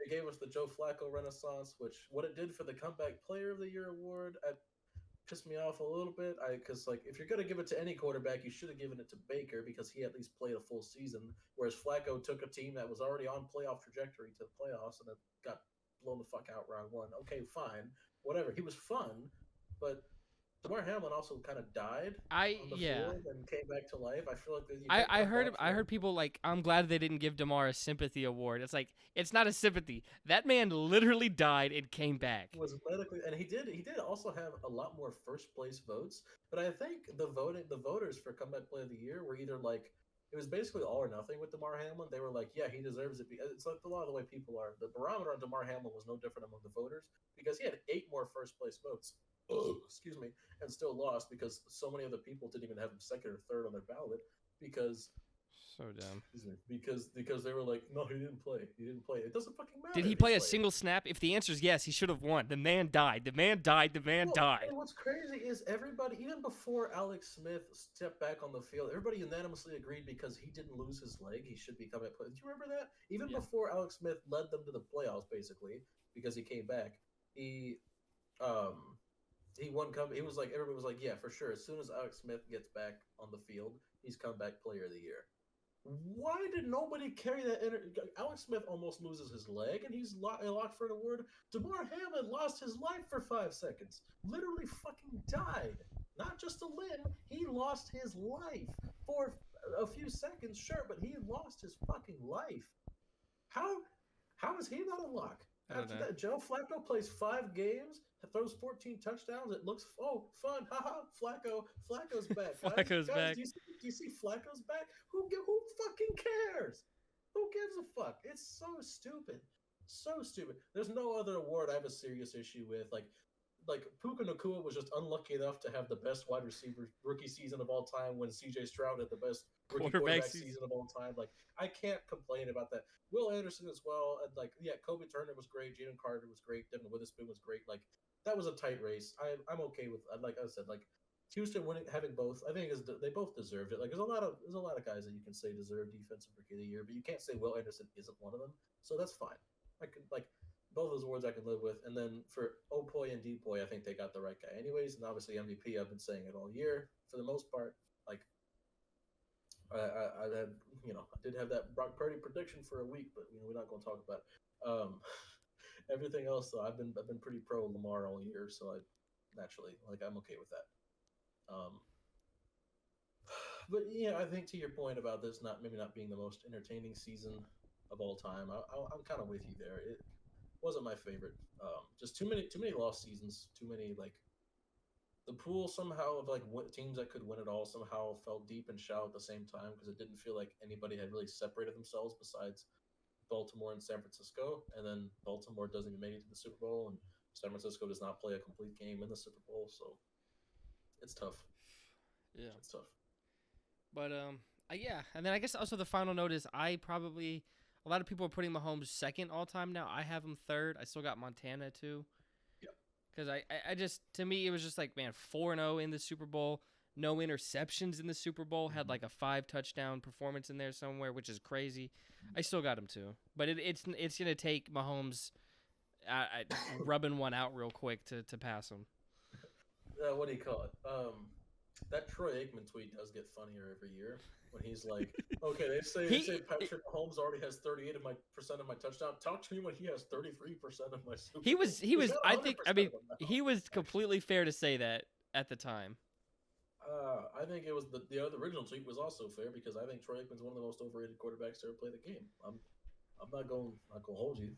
They gave us the Joe Flacco Renaissance, which what it did for the Comeback Player of the Year award pissed me off a little bit. Because if you're gonna give it to any quarterback, you should have given it to Baker because he at least played a full season, whereas Flacco took a team that was already on playoff trajectory to the playoffs and it got blown the fuck out round 1. Okay, fine, whatever. He was fun, but Damar Hamlin also kind of died on the field and came back to life. I feel like
I heard people I'm glad they didn't give Damar a sympathy award. It's not a sympathy. That man literally died and came back.
Was medically, and he did also have a lot more first place votes. But I think the voters for Comeback Play of the Year were either it was basically all or nothing with Damar Hamlin. They were yeah, he deserves it. It's a lot of the way people are. The barometer on Damar Hamlin was no different among the voters because he had 8 more first place votes. Excuse me, and still lost because so many other people didn't even have him second or third on their ballot because
so dumb.
Because they were no, he didn't play. It doesn't fucking matter.
Did he play a single snap? If the answer is yes, he should have won. The man died. Died.
And what's crazy is everybody, even before Alex Smith stepped back on the field, everybody unanimously agreed because he didn't lose his leg, he should be Comeback Player. Do you remember that? Even before Alex Smith led them to the playoffs, basically, because he came back, he won. He was everybody was yeah, for sure. As soon as Alex Smith gets back on the field, he's Comeback Player of the Year. Why did nobody carry that? Alex Smith almost loses his leg, and he's locked for an award. Damar Hamlin lost his life for 5 seconds. Literally fucking died. Not just a limb. He lost his life for a few seconds, sure, but he lost his fucking life. How is he not a lock? After that, Joe Flacco plays 5 games, throws 14 touchdowns. It looks fun. Haha, Flacco's back.
Flacco's back.
Do you see Flacco's back? Who fucking cares? Who gives a fuck? It's so stupid. So stupid. There's no other award I have a serious issue with. Puka Nacua was just unlucky enough to have the best wide receiver rookie season of all time when CJ Stroud had the best rookie quarterback season of all time. I can't complain about that. Will Anderson as well. And Kobe Turner was great. Jalen Carter was great. Devin Witherspoon was great. That was a tight race. I'm okay with. Like I said, Houston having both. I think they both deserved it. There's a lot of guys that you can say deserve Defensive Rookie of the Year, but you can't say Will Anderson isn't one of them. So that's fine. I can both those awards I can live with. And then for Opoy and Depoy, I think they got the right guy anyways. And obviously MVP, I've been saying it all year for the most part. I had, I did have that Brock Purdy prediction for a week, but we're not going to talk about it. Everything else, though, I've been pretty pro Lamar all year, so I naturally I'm okay with that. But yeah, I think to your point about this maybe not being the most entertaining season of all time, I'm kind of with you there. It wasn't my favorite. Just too many lost seasons, too many the pool somehow of teams that could win it all somehow felt deep and shallow at the same time because it didn't feel like anybody had really separated themselves besides Baltimore and San Francisco, and then Baltimore doesn't even make it to the Super Bowl, and San Francisco does not play a complete game in the Super Bowl, so it's tough.
Yeah,
it's tough.
But yeah, and then I guess also the final note is a lot of people are putting Mahomes second all time now. I have him third. I still got Montana too. Because I just, to me, it was just like, man, 4-0 in the Super Bowl, no interceptions in the Super Bowl, had like a 5-touchdown performance in there somewhere, which is crazy. I still got him too. But it's going to take Mahomes rubbing one out real quick to pass him.
What do you call it? That Troy Aikman tweet does get funnier every year when he's like, "Okay, they say Patrick Mahomes already has 38% of my touchdown. Talk to me when he has 33% of my Super Bowl."
He was. He was completely fair to say that at the time.
I think it was the original tweet was also fair because I think Troy Aikman's one of the most overrated quarterbacks to ever play the game. I'm not going to hold you.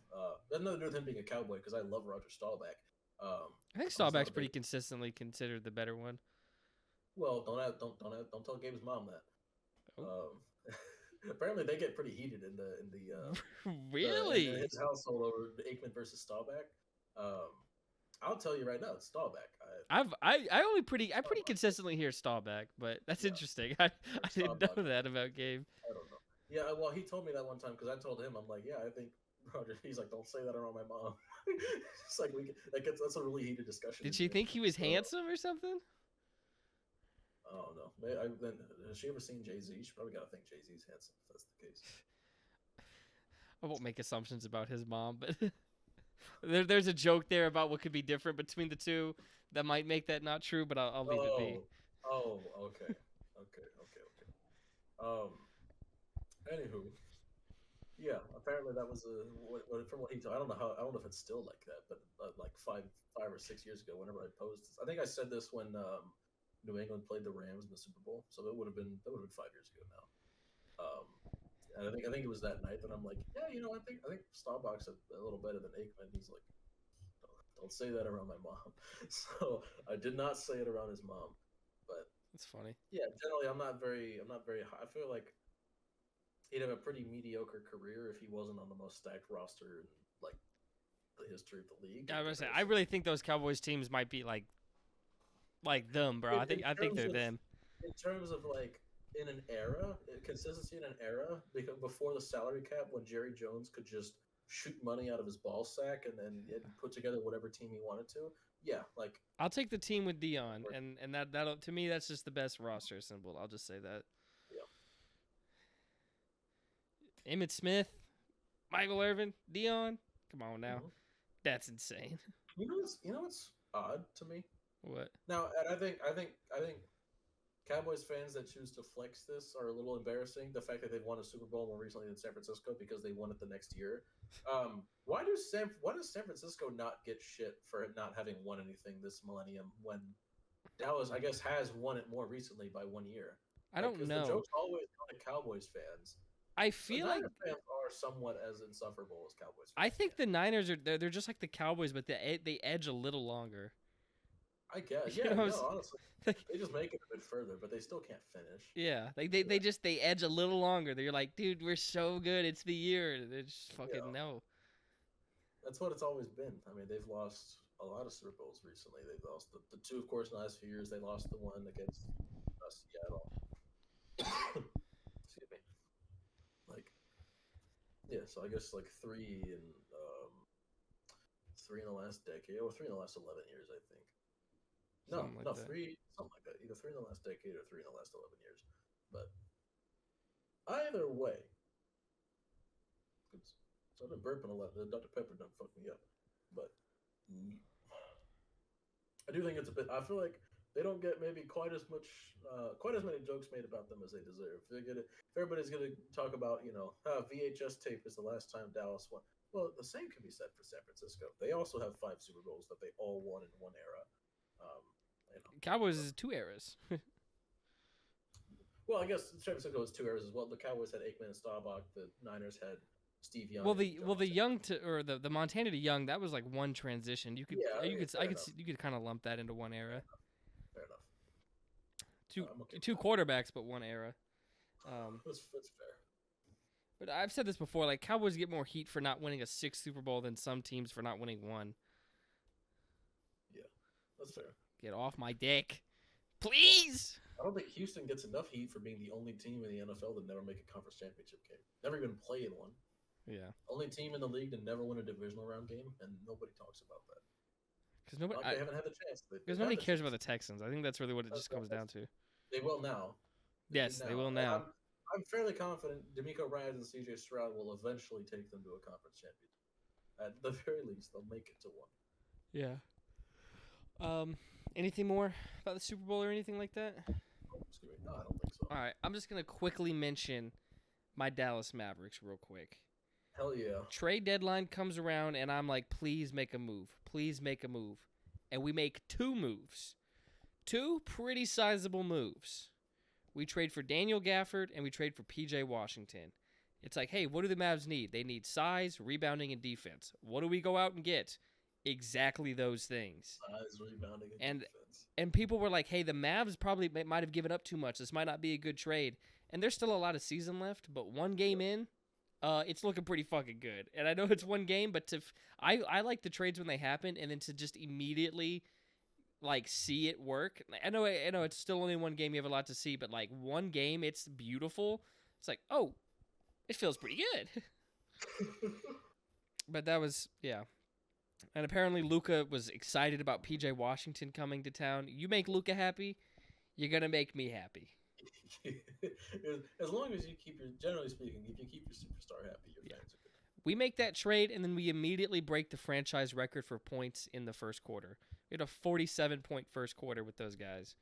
That nothing to do with him being a Cowboy because I love Roger Staubach.
I think Staubach's pretty consistently considered the better one.
Well, don't tell Gabe's mom that. Oh. Apparently, they get pretty heated in the
really
in his household over Aikman versus Staubach. I'll tell you right now, it's Staubach.
I pretty consistently hear Staubach, but that's interesting. I didn't know that about Gabe.
I don't know. Yeah, well, he told me that one time because I told him, I'm like, yeah, I think Roger. He's like, don't say that around my mom. It's like that's a really heated discussion.
Did she think he was handsome or something?
I don't know. Has she ever seen Jay-Z? She probably got to think Jay-Z's handsome if that's the case.
I won't make assumptions about his mom, but there's a joke there about what could be different between the two that might make that not true, but I'll leave it be.
Oh, okay. Anywho, yeah. Apparently that was from what he told. I don't know if it's still like that, but like 5 or 6 years ago, whenever I posted this, I think I said this when New England played the Rams in the Super Bowl, so that would have been 5 years ago now. And I think it was that night that I'm like, yeah, I think Staubach's a little better than Aikman. He's like, don't say that around my mom. So I did not say it around his mom, but
it's funny.
Yeah, generally I'm not very high. I feel like he'd have a pretty mediocre career if he wasn't on the most stacked roster in like the history of the league.
I was gonna say, I really think those Cowboys teams might be like them, bro. I think they're them.
In terms of like in an era, consistency in an era, because before the salary cap, when Jerry Jones could just shoot money out of his ball sack and then put together whatever team he wanted to. Yeah, like
I'll take the team with Dion, and that'll to me that's just the best roster symbol. I'll just say that. Yeah. Emmitt Smith, Michael Irvin, Dion. Come on now, that's insane.
You know what's odd to me?
What?
Now, and I think Cowboys fans that choose to flex this are a little embarrassing. The fact that they've won a Super Bowl more recently than San Francisco because they won it the next year. Why does San Francisco not get shit for not having won anything this millennium when Dallas, I guess, has won it more recently by 1 year?
I don't know.
The joke's always on the Cowboys fans.
I feel like
fans are somewhat as insufferable as Cowboys fans.
I think the Niners are they're just like the Cowboys, but they edge a little longer.
I guess. Yeah, honestly. They just make it a bit further, but they still can't finish.
Yeah, they edge a little longer. They're like, dude, we're so good. It's the year. They just fucking know.
That's what it's always been. I mean, they've lost a lot of Super Bowls recently. They've lost the two, of course, in the last few years. They lost the one against Seattle. Excuse me. So I guess 3 in the last decade, or 3 in the last 11 years, I think. Three, something like that. Either 3 in the last decade or 3 in the last 11 years. But either way, so I've been burping a lot. The Dr. Pepper done fucked me up. But I do think it's a bit. I feel like they don't get maybe quite as many jokes made about them as they deserve. If everybody's gonna talk about, VHS tape is the last time Dallas won. Well, the same can be said for San Francisco. They also have 5 Super Bowls that they all won in one era.
Cowboys is 2 eras.
Well, I guess San Francisco was 2 eras as well. The Cowboys had Aikman and Staubach. The Niners had Steve Young.
The Young the Montana to Young, that was like one transition. You could kind of lump that into one era.
Fair enough.
Two quarterbacks, but one era.
That's fair.
But I've said this before, like Cowboys get more heat for not winning a 6th Super Bowl than some teams for not winning one.
Yeah, that's fair.
Get off my dick, please.
I don't think Houston gets enough heat for being the only team in the NFL to never make a conference championship game. Never even play in one.
Yeah.
Only team in the league to never win a divisional round game, and nobody talks about that.
Because nobody,
they haven't had the chance.
Because nobody cares about the Texans. I think that's really what it just comes down to.
They will now.
They will now.
I'm fairly confident DeMeco Ryans and C.J. Stroud will eventually take them to a conference championship. At the very least, they'll make it to one.
Yeah. Anything more about the Super Bowl or anything like that?
No, I don't think so.
All right, I'm just gonna quickly mention my Dallas Mavericks real quick.
Hell yeah.
Trade deadline comes around, and I'm like, please make a move. Please make a move. And we make 2 moves. 2 pretty sizable moves. We trade for Daniel Gafford, and we trade for P.J. Washington. It's like, hey, what do the Mavs need? They need size, rebounding, and defense. What do we go out and get? Exactly those things.
Size, rebounding, and defense.
And people were like, hey, the Mavs probably might have given up too much. This might not be a good trade. And there's still a lot of season left, but one game in, it's looking pretty fucking good. And I know it's one game, but I like the trades when they happen, and then to just immediately like see it work. I know it's still only one game, you have a lot to see, but like one game, it's beautiful. It's like, oh, it feels pretty good. But that was, yeah. And apparently Luka was excited about P.J. Washington coming to town. You make Luka happy, you're going to make me happy.
As long as you generally speaking, if you keep your superstar happy, your fans are good.
We make that trade, and then we immediately break the franchise record for points in the first quarter. We had a 47-point first quarter with those guys.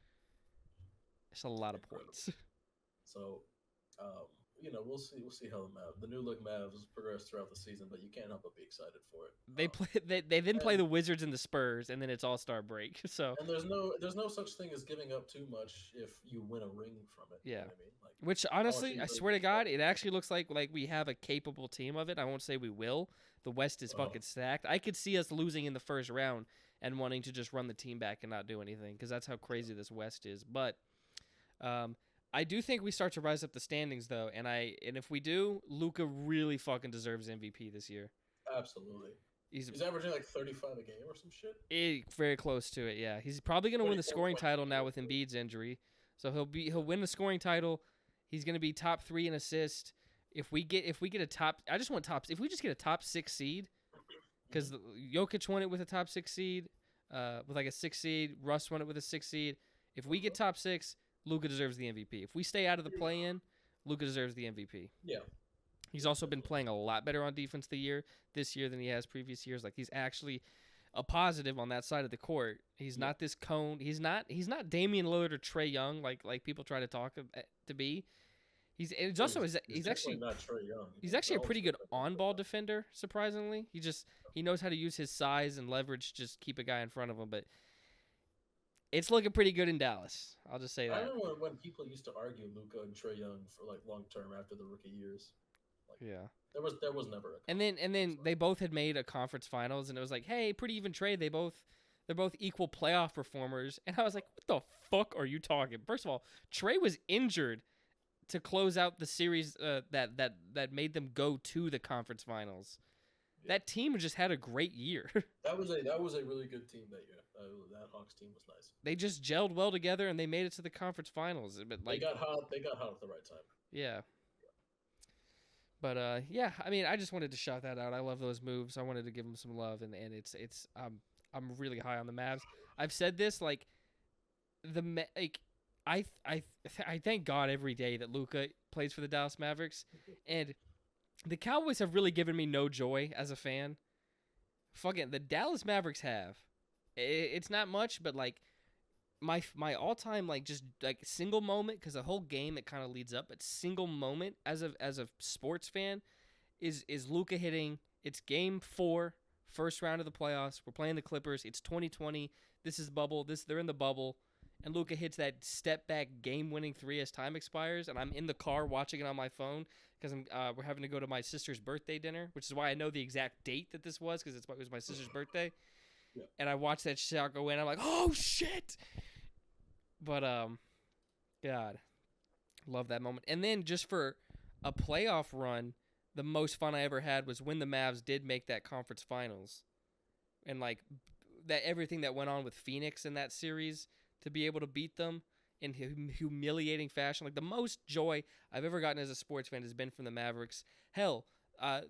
It's a lot of points.
So, we'll see how the new look Mavs progress throughout the season, but you can't help but be excited for it.
They then play the Wizards and the Spurs, and then it's All-Star break. So
and there's no such thing as giving up too much if you win a ring from it.
Yeah.
You know what I mean?
Which honestly, I swear to God, it actually looks like we have a capable team of it. I won't say we will. The West is fucking stacked. I could see us losing in the first round and wanting to just run the team back and not do anything because that's how crazy this West is. But I do think we start to rise up the standings though, and if we do, Luka really fucking deserves MVP this year.
Absolutely. He's averaging like 35 a game or some shit.
Very close to it, yeah. He's probably gonna win the scoring title now with Embiid's injury, so he'll win the scoring title. He's gonna be top 3 in assist. If we get a top, I just want tops. If we just get a top 6 seed, because Jokic won it with a top 6 seed, with like a 6 seed. Russ won it with a 6 seed. If we get top 6, Luka deserves the MVP. If we stay out of the play-in, Luka deserves the MVP.
Yeah.
He's also been playing a lot better on defense this year than he has previous years. Like he's actually a positive on that side of the court. He's not this cone. He's not Damian Lillard or Trae Young like people try to talk to be. He's actually
not Trae Young.
He's actually a pretty good on-ball defender. Surprisingly, he knows how to use his size and leverage, just keep a guy in front of him. But it's looking pretty good in Dallas. I'll just say that.
I remember when people used to argue Luka and Trae Young for like long term after the rookie years.
Yeah.
There was never a
and then they both had made a conference finals, and it was like, hey, pretty even trade. They're both equal playoff performers, and I was like, what the fuck are you talking? First of all, Trae was injured to close out the series that made them go to the conference finals. Yeah. That team just had a great year.
That was a really good team that year. That Hawks team was nice.
They just gelled well together, and they made it to the conference finals. But
they got hot. They got hot at the right time.
Yeah. But yeah, I mean, I just wanted to shout that out. I love those moves. I wanted to give them some love, and it's I'm really high on the Mavs. I've said this I thank God every day that Luka plays for the Dallas Mavericks, and the Cowboys have really given me no joy as a fan. Fucking the Dallas Mavericks have. It's not much, but like my all-time like just like single moment, because the whole game it kind of leads up, but single moment as a sports fan is Luka hitting. It's game 4, first round of the playoffs. We're playing the Clippers. It's 2020. This is bubble. They're in the bubble, and Luka hits that step back game-winning 3 as time expires, and I'm in the car watching it on my phone because we're having to go to my sister's birthday dinner, which is why I know the exact date that this was, because it was my sister's birthday.
Yeah.
And I watched that shot go in. I'm like, oh shit! But God, love that moment. And then just for a playoff run, the most fun I ever had was when the Mavs did make that conference finals, and like that everything that went on with Phoenix in that series to be able to beat them in humiliating fashion. Like the most joy I've ever gotten as a sports fan has been from the Mavericks. Hell,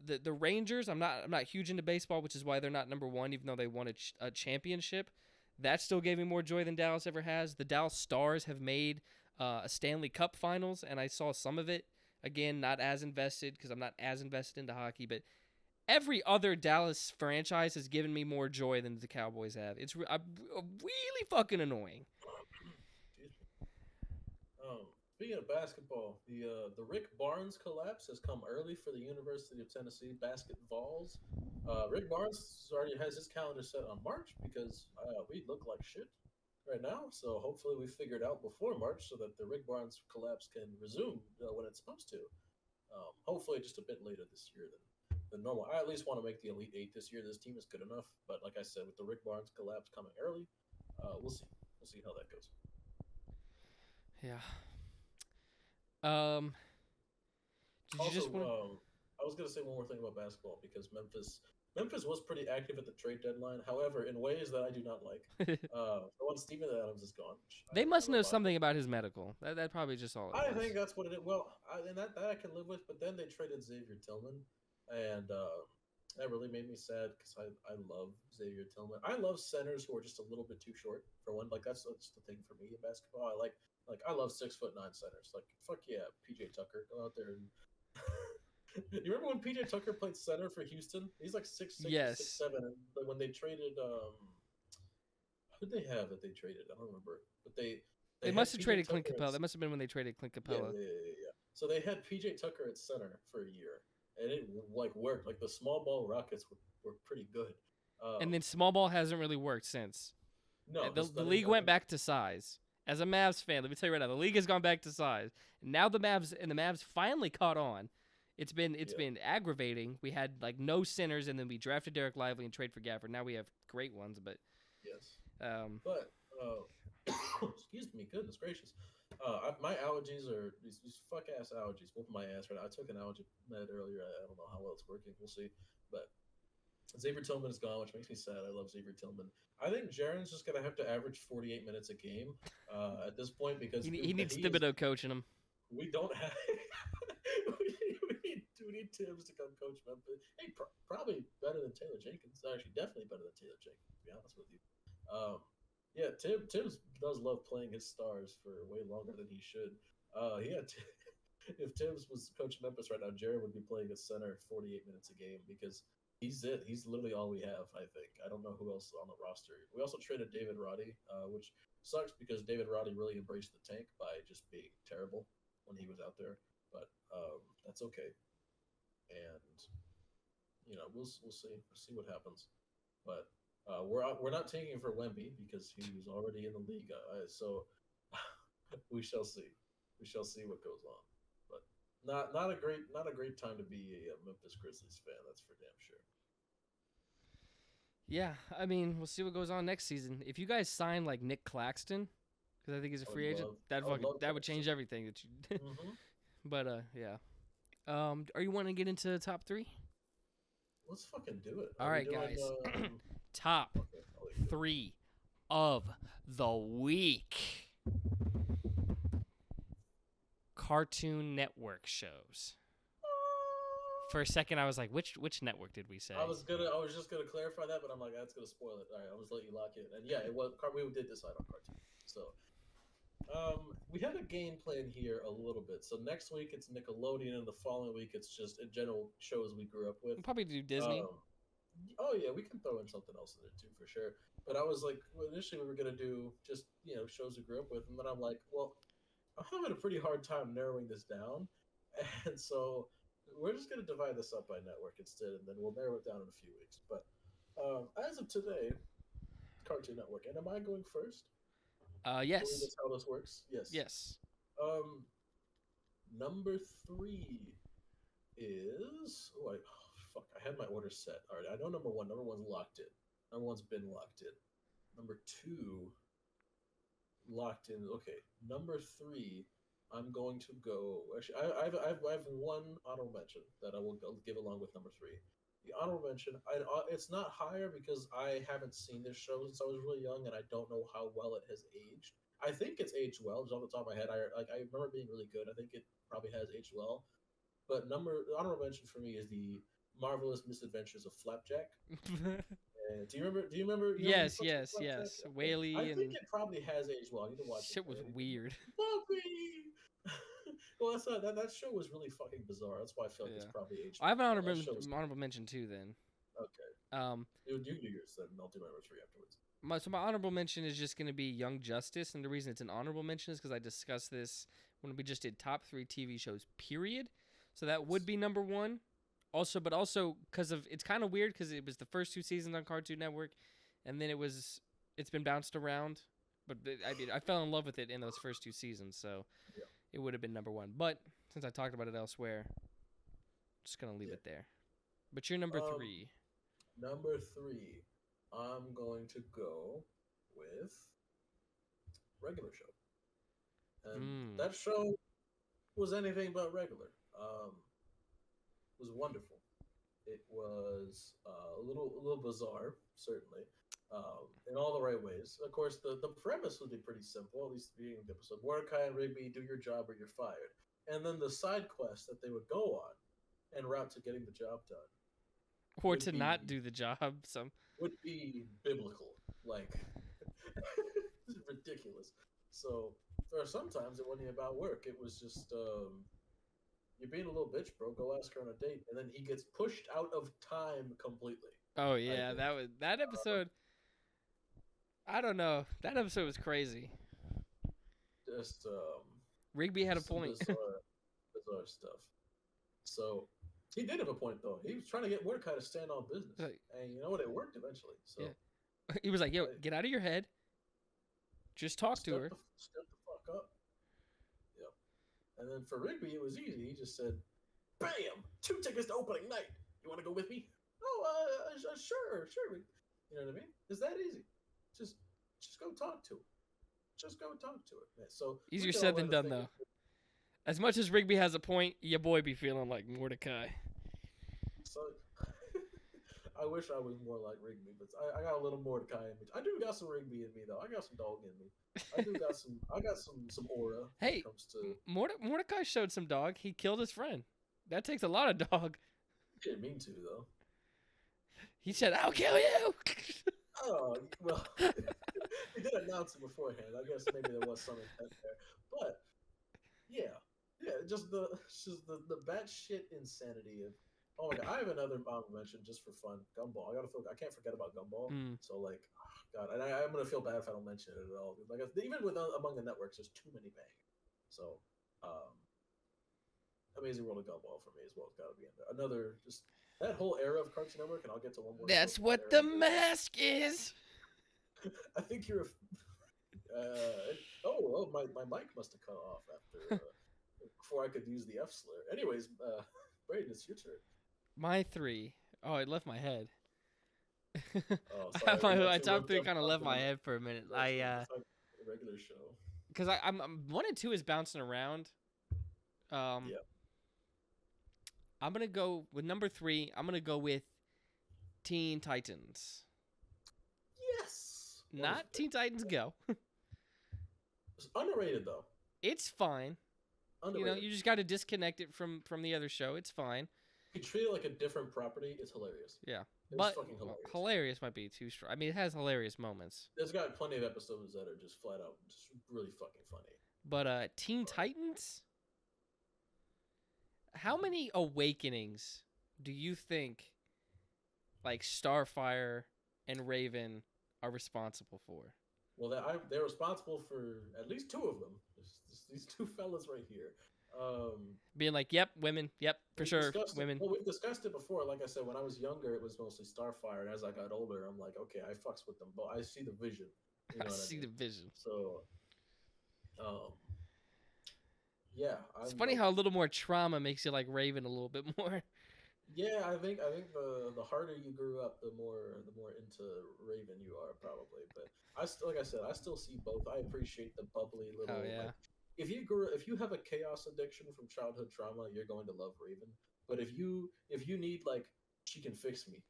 the Rangers. I'm not huge into baseball, which is why they're not number 1, even though they won a championship. That still gave me more joy than Dallas ever has. The Dallas Stars have made a Stanley Cup Finals, and I saw some of it. Again, not as invested because I'm not as invested into hockey, but every other Dallas franchise has given me more joy than the Cowboys have. It's really fucking annoying.
Speaking of basketball, the Rick Barnes collapse has come early for the University of Tennessee Basketballs. Rick Barnes already has his calendar set on March because we look like shit right now. So hopefully we figure it out before March so that the Rick Barnes collapse can resume when it's supposed to. Hopefully just a bit later this year than normal. I at least want to make the Elite Eight this year. This team is good enough. But like I said, with the Rick Barnes collapse coming early, we'll see. We'll see how that goes.
Yeah.
I was going to say one more thing about basketball because Memphis was pretty active at the trade deadline. However, in ways that I do not like. Once Steven Adams is gone,
they must know something about his medical. That probably just all.
I think that's what it is. Well, that I can live with. But then they traded Xavier Tillman, and that really made me sad because I love Xavier Tillman. I love centers who are just a little bit too short for one. Like that's the thing for me in basketball. I love 6'9" centers. Like fuck yeah, PJ Tucker, go out there and. You remember when PJ Tucker played center for Houston? He's like 6'6",
yes.
6'7", and when they traded, who did they have that they traded? I don't remember, but they
must have traded Clint Capella. That must have been when they traded Clint Capella.
Yeah. So they had PJ Tucker at center for a year, and it like worked. Like the small ball Rockets were pretty good.
And then small ball hasn't really worked since.
No,
the league went back to size. As a Mavs fan, let me tell you right now, the league has gone back to size. And now the Mavs finally caught on. It's been aggravating. We had like no centers, and then we drafted Derek Lively and trade for Gafford. Now we have great ones, but
yes. Excuse me, goodness gracious. My allergies are these fuck ass allergies. Whooping my ass right now. I took an allergy med earlier. I don't know how well it's working. We'll see. But Xavier Tillman is gone, which makes me sad. I love Xavier Tillman. I think Jaren's just gonna have to average 48 minutes a game at this point because
he needs Thibodeau coaching him.
We don't have. we need Tibbs to come coach Memphis. Hey, probably better than Taylor Jenkins. Actually, definitely better than Taylor Jenkins. To be honest with you. Yeah, Tibbs does love playing his stars for way longer than he should. If Tibbs was coaching Memphis right now, Jared would be playing a center 48 minutes a game because he's it. He's literally all we have, I think. I don't know who else is on the roster. We also traded David Roddy, which sucks because David Roddy really embraced the tank by just being terrible when he was out there. But that's okay. And we'll see. We'll see what happens. But we're not taking for Wemby because he was already in the league. So we shall see. We shall see what goes on. But not a great time to be a Memphis Grizzlies fan. That's for damn sure.
Yeah, I mean, we'll see what goes on next season. If you guys sign like Nick Claxton, because I think he's a free agent, that would change everything. That you. Mm-hmm. But yeah. Are you want to get into the top 3?
Let's fucking do it.
All right, guys. Top 3 of the week. Cartoon Network shows. For a second, I was like, which network did we say?
I was just gonna clarify that, but I'm like, that's gonna spoil it. All right, I'll just let you lock in. And yeah, it was. We did decide on cartoon. So, we have a game plan here a little bit. So next week it's Nickelodeon, and the following week it's just in general shows we grew up with.
We'll probably do Disney.
Oh yeah, we can throw in something else in it too for sure. But I was like, well, initially we were gonna do just shows we grew up with, and then I'm like, well, I'm having a pretty hard time narrowing this down, and so we're just gonna divide this up by network instead, and then we'll narrow it down in a few weeks. But as of today, Cartoon Network. And am I going first? I believe
Yes.
that's how this works. Yes.
Yes.
Um, number three is fuck. I had my order set. All right, I know number one. Number one's locked in. Number one's been locked in. Number two, locked in. Okay, number three. I'm going to go. Actually, I have one honorable mention that I will give along with number three. The honorable mention, it's not higher because I haven't seen this show since I was really young, and I don't know how well it has aged. I think it's aged well. Just off the top of my head, I remember being really good. I think it probably has aged well. But honorable mention for me is the Marvelous Misadventures of Flapjack. Do you remember? Do you remember? You remember
Yes, yes, yes.
Okay. I
Whaley
think
and
it probably has aged well. I need to watch
shit
it.
was weird.
Well, that's not, that show was really fucking bizarre. That's why I feel like it's
Yeah.
probably aged.
I have an
well. That show was
honorable mention too. Then.
okay.
Um.
You do yours, then I'll do my number three afterwards.
My honorable mention is just going to be Young Justice, and the reason it's an honorable mention is because I discussed this when we just did top 3 TV shows. Period. So that would be number one. Also, but also because of it's kind of weird because it was the first 2 seasons on Cartoon Network, and then it's been bounced around. But I mean, I fell in love with it in those first 2 seasons, so
Yeah.
it would have been number one. But since I talked about it elsewhere, I'm just gonna leave it there. But you're number 3.
Number three, I'm going to go with regular show, and that show was anything but regular. Was wonderful. It was a little bizarre, certainly, in all the right ways. Of course, the premise would be pretty simple, at least the beginning of the episode. Mordecai and Rigby, do your job or you're fired. And then the side quest that they would go on en route to getting the job done.
Or to not do the job.
Would be biblical. Like, ridiculous. So, for sometimes it wasn't about work. It was just, you're being a little bitch, bro. Go ask her on a date. And then he gets pushed out of time completely.
Oh, yeah. That episode. I don't know. That episode was crazy.
Just,
Rigby had a point.
bizarre stuff. So, he did have a point, though. He was trying to get Mordecai to stand on business. And you know what? It worked eventually. So
yeah. He was like, yo, get out of your head. Just talk to her.
Step the fuck up. Yep. And then for Rigby, it was easy. He just said, bam! 2 tickets to opening night. You want to go with me? Oh, sure. You know what I mean? It's that easy. Just go talk to her. Just go talk to her. Yeah, so
easier said than done, though. As much as Rigby has a point, your boy be feeling like Mordecai.
So I wish I was more like Rigby, but I got a little Mordecai in me. I do got some Rigby in me, though. I got some dog in me. I got some aura.
Hey,
when it comes to...
Mordecai showed some dog. He killed his friend. That takes a lot of dog.
He didn't mean to, though.
He said, "I'll kill you."
Oh well, he did announce it beforehand. I guess maybe there was some intent there, but yeah, just the batshit insanity of. Oh my god, I have another mention just for fun. Gumball. I can't forget about Gumball. So like, oh god, and I'm gonna feel bad if I don't mention it at all. Like even with among the networks, there's too many bangers. So, Amazing World of Gumball for me as well. It's got to be in there. Another just that whole era of Cartoon Network, and I'll get to one more.
That's what the mask is.
I think you're. My mic must have cut off after before I could use the F slur. Anyways, Brayden, it's your turn.
My 3. Oh, it left my head.
Oh,
my top 3 kind of left my head for a minute.
Regular show.
Because I'm 1 and 2 is bouncing around. Yeah. I'm gonna go with number 3. I'm gonna go with Teen Titans.
Yes.
Not Teen Titans Go.
It's underrated though.
It's fine.
Underrated.
You just got to disconnect it from the other show. It's fine.
You treat it like a different property. It's hilarious.
Yeah,
but fucking hilarious.
Hilarious might be too strong. I mean, it has hilarious moments.
There's got plenty of episodes that are just flat out just really fucking funny.
But Teen Titans. How many awakenings do you think like Starfire and Raven are responsible for.
Well, they're responsible for at least two of them. These two fellas right here.
Being like, yep, women, yep, for sure, women.
Well, we've discussed it before. Like I said, when I was younger, it was mostly Starfire, and as I got older, I'm like, okay, I fucks with them, but I see the vision. You know
I
what
see
I mean?
the vision.
So, yeah,
It's
I'm
funny
like,
how a little more trauma makes you like Raven a little bit more.
yeah, I think the harder you grew up, the more into Raven you are probably. But like I said, I still see both. I appreciate the bubbly little
Oh yeah.
like if you have a chaos addiction from childhood trauma, you're going to love Raven. But if you need like she can fix me,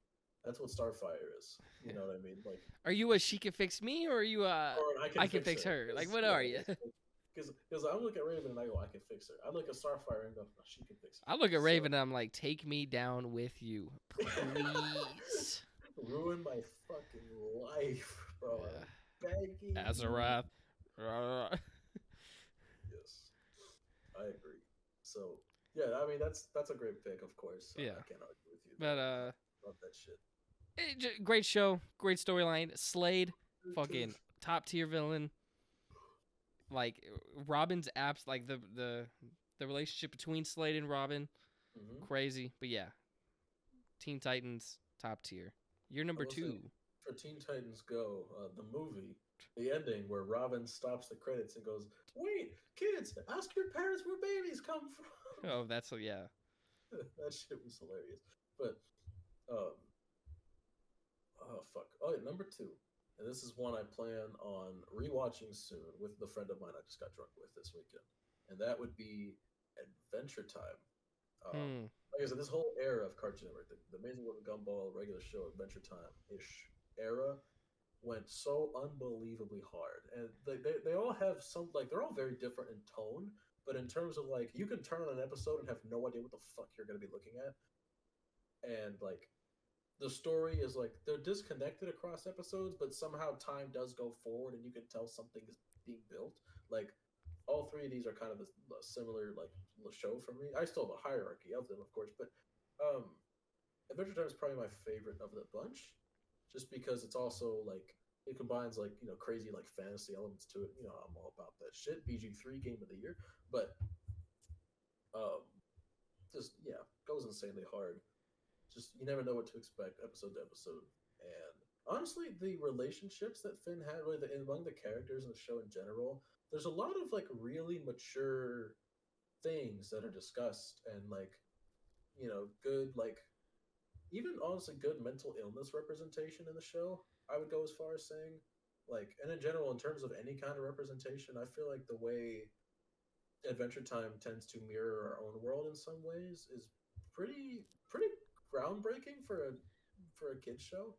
that's what Starfire is. You know what I mean? Like,
are you a she can fix me or are you a
or
I can fix her? Like what
yeah,
are you?
Because I look at Raven and I go, I can fix her. I look at Starfire and go, no, she can fix her.
I look at Raven and I'm like, take me down with you, please.
Ruin my fucking life, bro.
Yeah.
I'm begging.
Azarath.
Yes, I agree. So yeah, I mean that's a great pick, of course.
Yeah,
I can't argue with you.
But
love that shit.
Great show, great storyline. Slade, fucking top tier villain. Like Robin's apps, like the relationship between Slade and Robin, crazy. But yeah, Teen Titans top tier. You're number 2.
For Teen Titans Go, the movie, the ending where Robin stops the credits and goes, "Wait, kids, ask your parents where babies come from."
Oh, that's yeah.
That shit was hilarious. But, oh fuck. Oh, yeah, number 2. And this is one I plan on rewatching soon with the friend of mine I just got drunk with this weekend. And that would be Adventure Time. Like I said, this whole era of Cartoon Network, the Amazing World of Gumball, regular show, Adventure Time-ish era, went so unbelievably hard. And they all have some, like, they're all very different in tone, but in terms of, like, you can turn on an episode and have no idea what the fuck you're going to be looking at. And, like, the story is like they're disconnected across episodes, but somehow time does go forward, and you can tell something is being built. Like all three of these are kind of a similar like show for me. I still have a hierarchy of them, of course, but Adventure Time is probably my favorite of the bunch, just because it's also like it combines like crazy like fantasy elements to it. I'm all about that shit. BG3 game of the year, but just goes insanely hard. Just you never know what to expect episode to episode. And honestly, the relationships that Finn had among the characters in the show in general, there's a lot of like really mature things that are discussed, and like good like even honestly good mental illness representation in the show. I would go as far as saying like, and in general, in terms of any kind of representation, I feel like the way Adventure Time tends to mirror our own world in some ways is pretty groundbreaking for a kids show.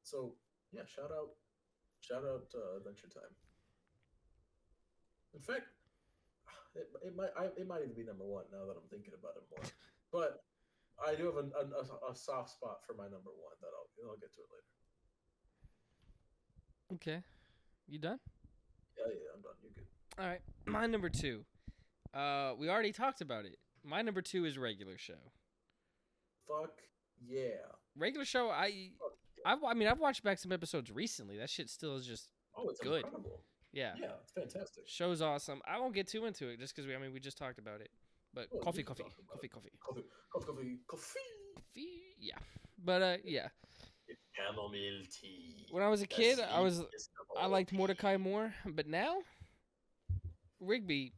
So yeah, shout out Adventure Time. In fact, it might even be number 1 now that I'm thinking about it more. But I do have a soft spot for my number 1 that I'll get to it later.
Okay, you done?
Yeah, I'm done. You're good.
All right, my number 2. We already talked about it. My number 2 is regular show.
Fuck yeah.
Regular show, I've watched back some episodes recently. That shit still is just
it's
good.
Incredible.
Yeah.
Yeah, it's fantastic.
Show's awesome. I won't get too into it just because we just talked about it. But coffee. Yeah. But yeah.
Chamomile tea.
When I was a kid, I liked Mordecai more, but now Rigby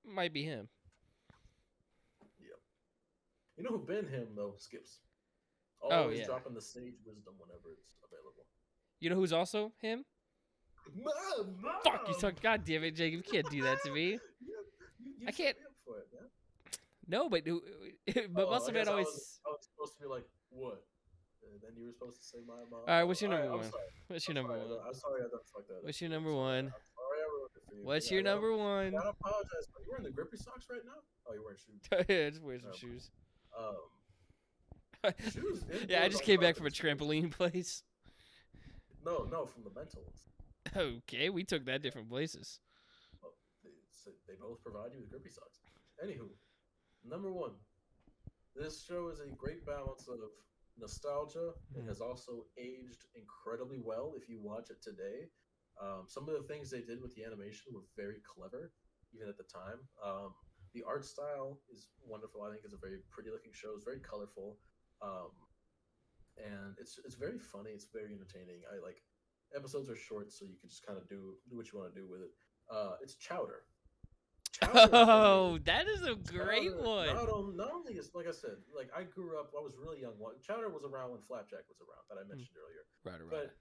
might be him.
You know who been him though? Skips. Always dropping the sage wisdom whenever it's available.
You know who's also him?
Mom!
Fuck you! God damn it, Jacob! You can't do that to me. I can't.
Set me up for it, man.
No, but Muscle Man always.
I was supposed to be like, what? And then you were supposed to say my mom.
All right, what's your number 1? What's your number 1?
I'm sorry I done fucked that up.
What's your number 1?
I'm sorry I ruined it for you.
What's your number 1?
I gotta apologize. Are you wearing the grippy socks right now? Oh, you're wearing shoes.
Yeah, just wear some shoes.
Shoes.
Yeah, I just came back from a trampoline place.
No, from the mental ones.
Okay, we took that different places.
Well, they both provide you with grippy socks. Anywho, number 1. This show is a great balance of nostalgia. It has also aged incredibly well if you watch it today. Some of the things they did with the animation were very clever, even at the time. The art style is wonderful. I think it's a very pretty looking show. It's very colorful, um, and it's very funny. It's very entertaining. I like episodes are short, so you can just kind of do what you want to do with it. It's Chowder. Chowder for me.
Oh, that is a great
Chowder
one.
not only is like I said, like I grew up. I was really young. Chowder was around when Flapjack was around that I mentioned earlier.
Right.
But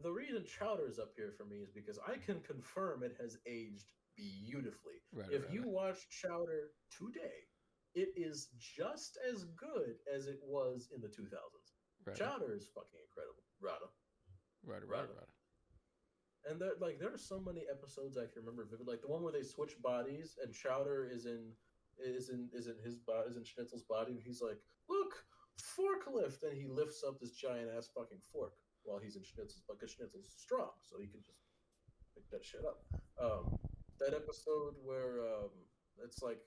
the reason Chowder is up here for me is because I can confirm it has aged beautifully. If you watch Chowder today, it is just as good as it was in the 2000s. Chowder is fucking incredible. Rada. And there are so many episodes I can remember vividly. Like the one where they switch bodies and Chowder is in his body, is in Schnitzel's body, and he's like, "Look, forklift," and he lifts up this giant ass fucking fork while he's in Schnitzel's, because Schnitzel's strong, so he can just pick that shit up. That episode where it's like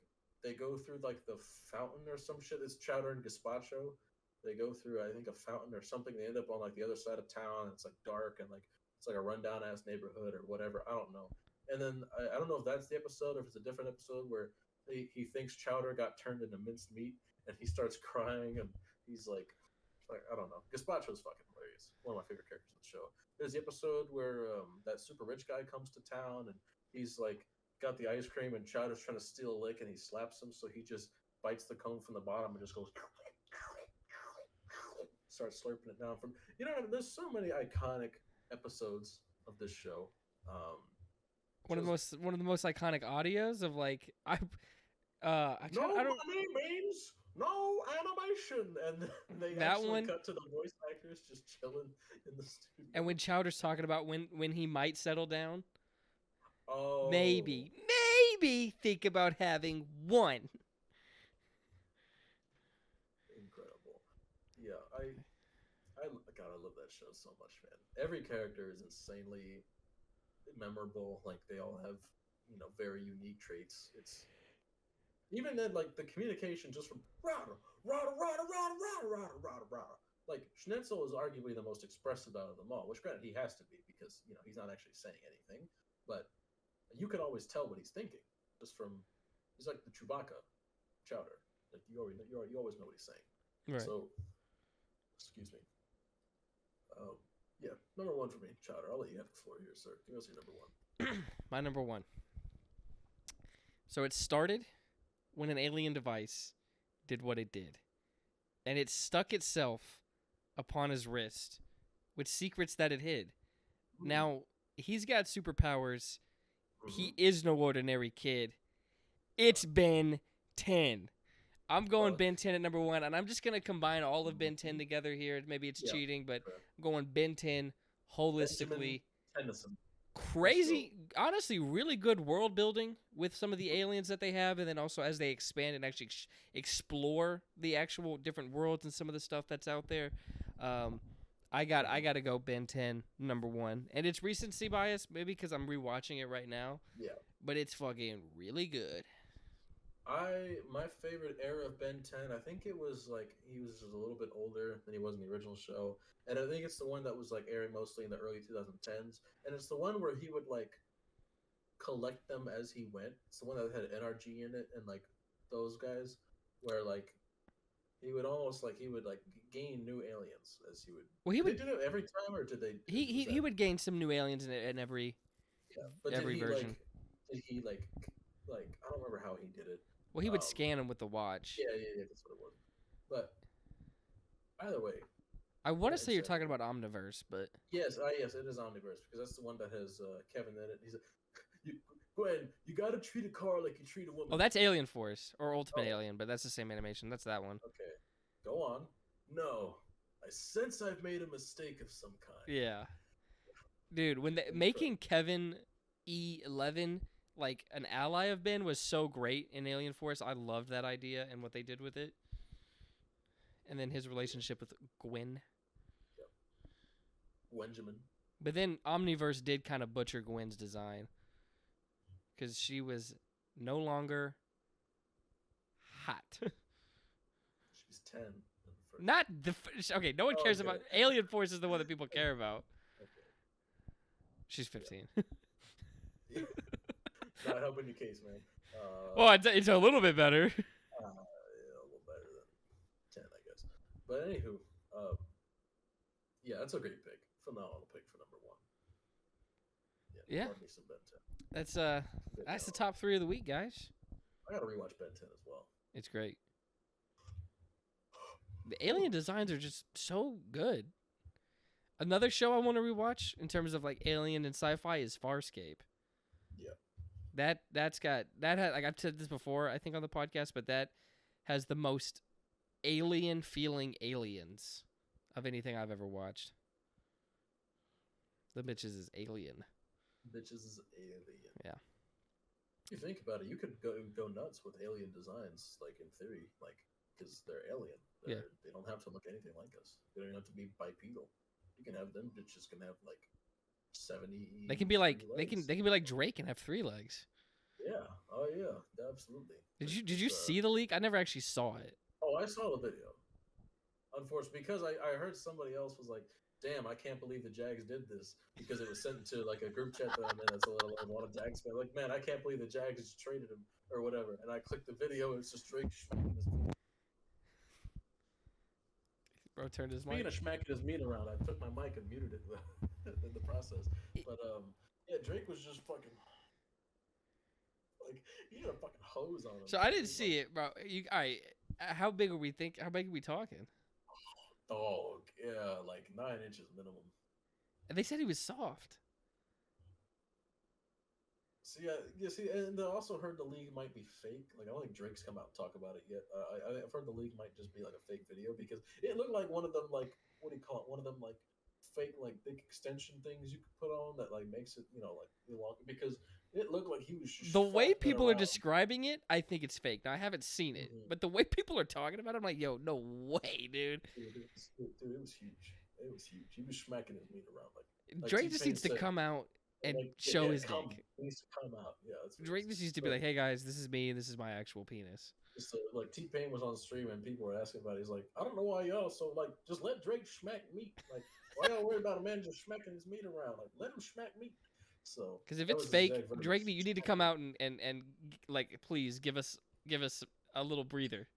they go through like the fountain or some shit. It's Chowder and Gazpacho. They go through, I think, a fountain or something. They end up on like the other side of town. And it's like dark and like it's like a rundown ass neighborhood or whatever. I don't know. And then I don't know if that's the episode or if it's a different episode where he thinks Chowder got turned into minced meat and he starts crying and he's like I don't know. Gazpacho's fucking hilarious. One of my favorite characters in the show. There's the episode where that super rich guy comes to town and he's like got the ice cream and Chowder's trying to steal a lick and he slaps him, so he just bites the cone from the bottom and just goes starts slurping it down from there's so many iconic episodes of this show.
One of the most iconic audios of like
money means no animation, and they actually cut to the voice actors just chilling in the studio.
And when Chowder's talking about when he might settle down, maybe think about having one.
Incredible. Yeah, God, I love that show so much, man. Every character is insanely memorable. Like they all have, very unique traits. It's even then, like the communication just from rada. Like Schnitzel is arguably the most expressive out of them all. Which, granted, he has to be because he's not actually saying anything, but you can always tell what he's thinking just from. He's like the Chewbacca, Chowder. Like you always know what he's saying.
Right.
So, excuse me. Yeah, number one for me, Chowder. I'll let you have the floor here, sir. Give us your number one.
My number one. So it started when an alien device did what it did. And it stuck itself upon his wrist with secrets that it hid. Mm-hmm. Now, he's got superpowers. Mm-hmm. He is no ordinary kid. It's Ben 10. I'm going Ben 10 at number one, and I'm just going to combine all of Ben 10 together here. Maybe it's cheating, but I'm going Ben 10 holistically. Crazy, honestly, really good world building with some of the aliens that they have, and then also as they expand and actually explore the actual different worlds and some of the stuff that's out there. I got to go Ben 10 number one, and it's recency bias, maybe because I'm rewatching it right now.
Yeah,
but it's fucking really good.
My favorite era of Ben 10, I think it was like he was just a little bit older than he was in the original show, and I think it's the one that was like airing mostly in the early 2010s, and it's the one where he would like collect them as he went. It's the one that had NRG in it and like those guys, where like he would gain new aliens as he would.
Well, did
they do it every time, or did they?
He would gain some new aliens in every version.
Did he like I don't remember how he did it.
Well, he would scan them with the watch.
Yeah, that's what it was. But either way,
I want to say you're talking about Omniverse, but
yes, it is Omniverse because that's the one that has Kevin in it. He's like, Gwen, you got to treat a car like you treat a woman.
Oh, that's Alien Force or Ultimate Alien, but that's the same animation. That's that one.
Okay, go on. No, I sense I've made a mistake of some kind.
Yeah, dude, when making Kevin E11 like an ally of Ben was so great in Alien Force. I loved that idea and what they did with it. And then his relationship with Gwen.
Yep. Benjamin.
But then Omniverse did kind of butcher Gwen's design. Because she was no longer hot.
10.
Not the okay. No one cares about Alien Force is the one that people care about.
Okay.
She's 15.
Yeah. Not helping your case, man.
Well, it's a little bit better.
Yeah, a little better than 10, I guess. But anywho, yeah, that's a great pick. Phenomenal pick for number 1.
Yeah.
Love me some Ben
10. That's the top 3 of the week, guys.
I gotta rewatch Ben 10 as well.
It's great. The alien designs are just so good. Another show I want to rewatch in terms of like alien and sci-fi is Farscape.
Yeah.
That's got like I've said this before I think on the podcast, but that has the most alien feeling aliens of anything I've ever watched. The bitches is alien.
Bitches is alien.
Yeah.
If you think about it, you could go nuts with alien designs, like in theory, like because they're alien. They don't have to look anything like us. They don't have to be bipedal. You can have them bitches can have like 70.
They can be like legs. They can be like Drake and have 3 legs.
Yeah. Oh yeah. Absolutely.
Did you see the leak? I never actually saw it.
Oh, I saw the video. Unfortunately, because I heard somebody else was like, "Damn, I can't believe the Jags did this," because it was sent to like a group chat that I'm in. That's a lot of Jags fans. Like, man, I can't believe the Jags just traded him or whatever. And I clicked the video. And it's just Drake smacking his meat.
Bro turned his
mic. Speaking of smacking his meat around, I took my mic and muted it in the process. But yeah, Drake was just fucking like he had a fucking hose on him.
So I didn't see it, bro. All right, how big are we talking?
Oh yeah, like 9 inches minimum.
And they said he was soft.
So yeah. See, and I also heard the league might be fake. Like I don't think Drake's come out and talk about it yet. I've heard the league might just be like a fake video because it looked like one of them like what do you call it? One of them like fake like big extension things you could put on that like makes it like long because it looked like he was just
the way people are describing it. I think it's fake. Now I haven't seen it, but the way people are talking about it, I'm like, yo, no way, dude.
Dude, it was huge. It was huge. He was smacking his meat around like
Drake just needs to come out and show his dick.
He needs to come out. Yeah,
Drake just needs to be like, hey guys, this is me. This is my actual penis.
So, like T-Pain was on stream and people were asking about it. He's like, I don't know why y'all so like just let Drake smack meat. Like, why y'all worried about a man just smacking his meat around? Like, let him smack meat. So,
because if it's fake, Drake, you need to come out and like please give us a little breather.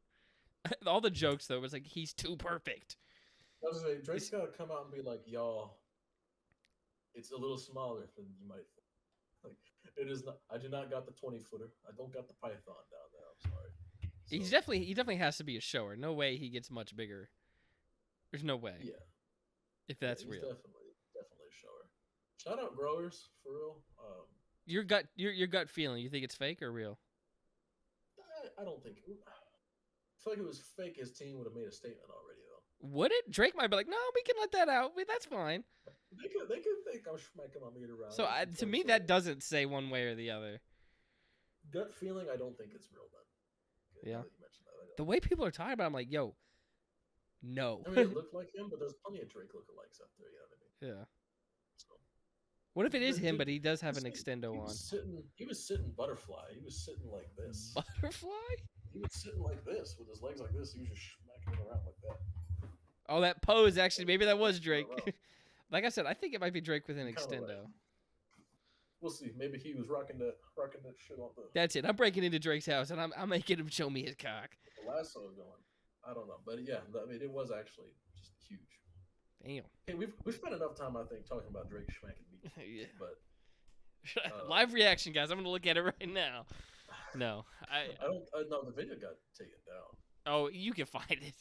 All the jokes though was like he's too perfect.
I was saying Drake's gotta come out and be like, y'all, it's a little smaller than you might think. Like it is not. I do not got the 20-footer. I don't got the python down there. I'm sorry. So,
he definitely has to be a shower. No way he gets much bigger. There's no way.
Yeah.
If that's
he's
real.
Definitely a shower. Shout out growers for real.
Your gut feeling. You think it's fake or real?
I don't think. I feel like it was fake. His team would have made a statement already though.
Would it? Drake might be like, no, we can let that out. That's fine.
They could think I'm smacking my meat around.
So to me, that doesn't say one way or the other.
Gut feeling, I don't think it's real then.
Yeah. The way people are talking about it, I'm like, yo, no.
I mean, it looked like him, but there's plenty of Drake lookalikes out there. You know what I mean?
Yeah.
So,
what if it is him, but he does have an extendo on?
He was sitting butterfly. He was sitting like this.
Butterfly?
He was sitting like this with his legs like this. He was just smacking it around like that.
Oh, that pose, actually. Maybe that was Drake. Like I said, I think it might be Drake with an extendo.
Right. We'll see. Maybe he was rocking that shit on the...
That's it. I'm breaking into Drake's house, and I'm making him show me his cock.
The last song going. I don't know. But yeah, I mean, it was actually just huge.
Damn.
Hey, we've spent enough time, I think, talking about Drake smacking meat.
Yeah.
But...
Live reaction, guys. I'm going to look at it right now. No.
I don't... no, the video got taken down.
Oh, you can find it.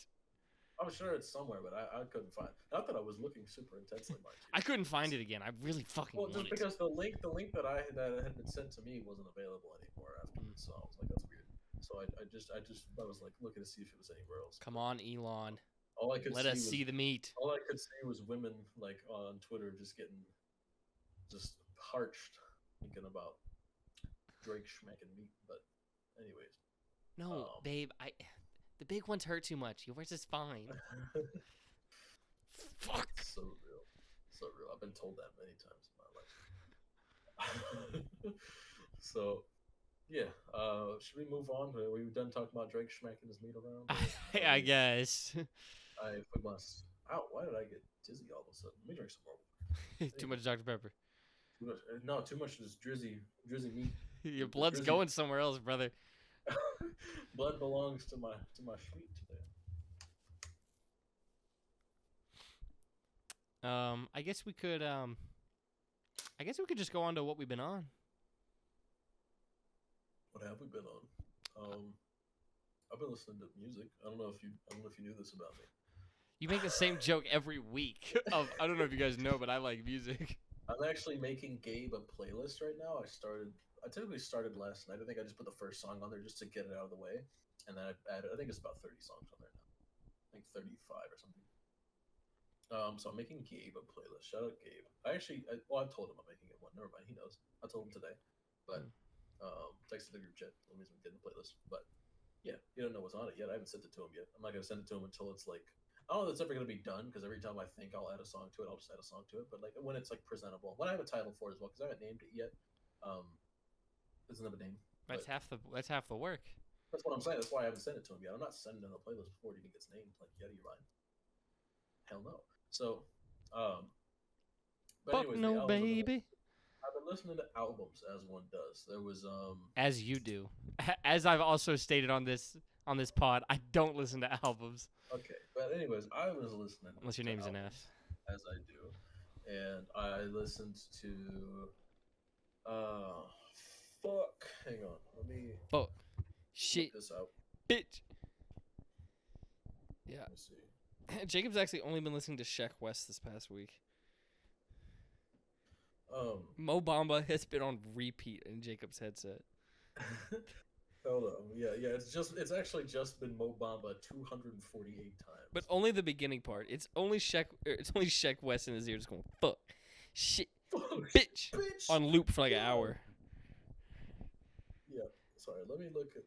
I'm sure it's somewhere, but I couldn't find it. Not that I was looking super intensely, mind you.
I couldn't find it again. I really fucking
just because the link that had been sent to me wasn't available anymore afterwards, so I was like, that's weird. So I was like looking to see if it was anywhere else.
Come on, Elon.
All I could
let us see the meat.
All I could see was women like on Twitter just getting harched thinking about Drake schmacking meat. But anyways.
No, babe, the big ones hurt too much. Yours is fine. Fuck.
So real. So real. I've been told that many times in my life. So, Yeah. Should we move on? Are we done talking about Drake smacking his meat around? Or
I guess.
if we must. Ow, why did I get dizzy all of a sudden? Let me drink some more water.
Too
Anywho,
much Dr Pepper.
too much. No, too much is drizzy meat.
Your
The
blood's
drizzy
going somewhere else, brother.
blood belongs to my sweet today.
I guess we could just go on to what we've been on.
What have we been on? I've been listening to music. I don't know if you knew this about me.
You make the same joke every week. I don't know if you guys know, but I like music.
I'm actually making Gabe a playlist right now. I typically started last night. I think I just put the first song on there just to get it out of the way, and then I added. I think it's about 30 songs on there now. I think 35 or something. So I'm making Gabe a playlist. Shout out Gabe. I told him I'm making it one. Never mind, he knows. I told him today, but texted the group chat. Let me get in the playlist. But yeah, he doesn't know what's on it yet. I haven't sent it to him yet. I'm not gonna send it to him until it's like I don't know if it's ever gonna be done because every time I think I'll add a song to it, I'll just add a song to it. But like when it's like presentable, when I have a title for it as well, because I haven't named it yet. Doesn't have a name.
That's half the work.
That's what I'm saying. That's why I haven't sent it to him yet. I'm not sending him a playlist before it even gets named. Like, yeah, you're right. Hell no. So, but anyways,
no, baby.
I've been listening to albums as one does. There was
as you do, as I've also stated on this pod, I don't listen to albums.
Okay, but anyways, I was listening.
Unless your name's an F.
As I do, and I listened to. Fuck. Hang on. Let me.
Fuck. Shit.
This out.
Bitch. Yeah.
Let me see.
Jacob's actually only been listening to Sheck West this past week. Mo Bamba has been on repeat in Jacob's headset.
Hold on. Yeah. It's actually just been Mo Bamba 248 times.
But only the beginning part. It's only Sheck West in his ear just going fuck, shit, bitch on loop for like an hour.
Yeah. Sorry. Let me look at.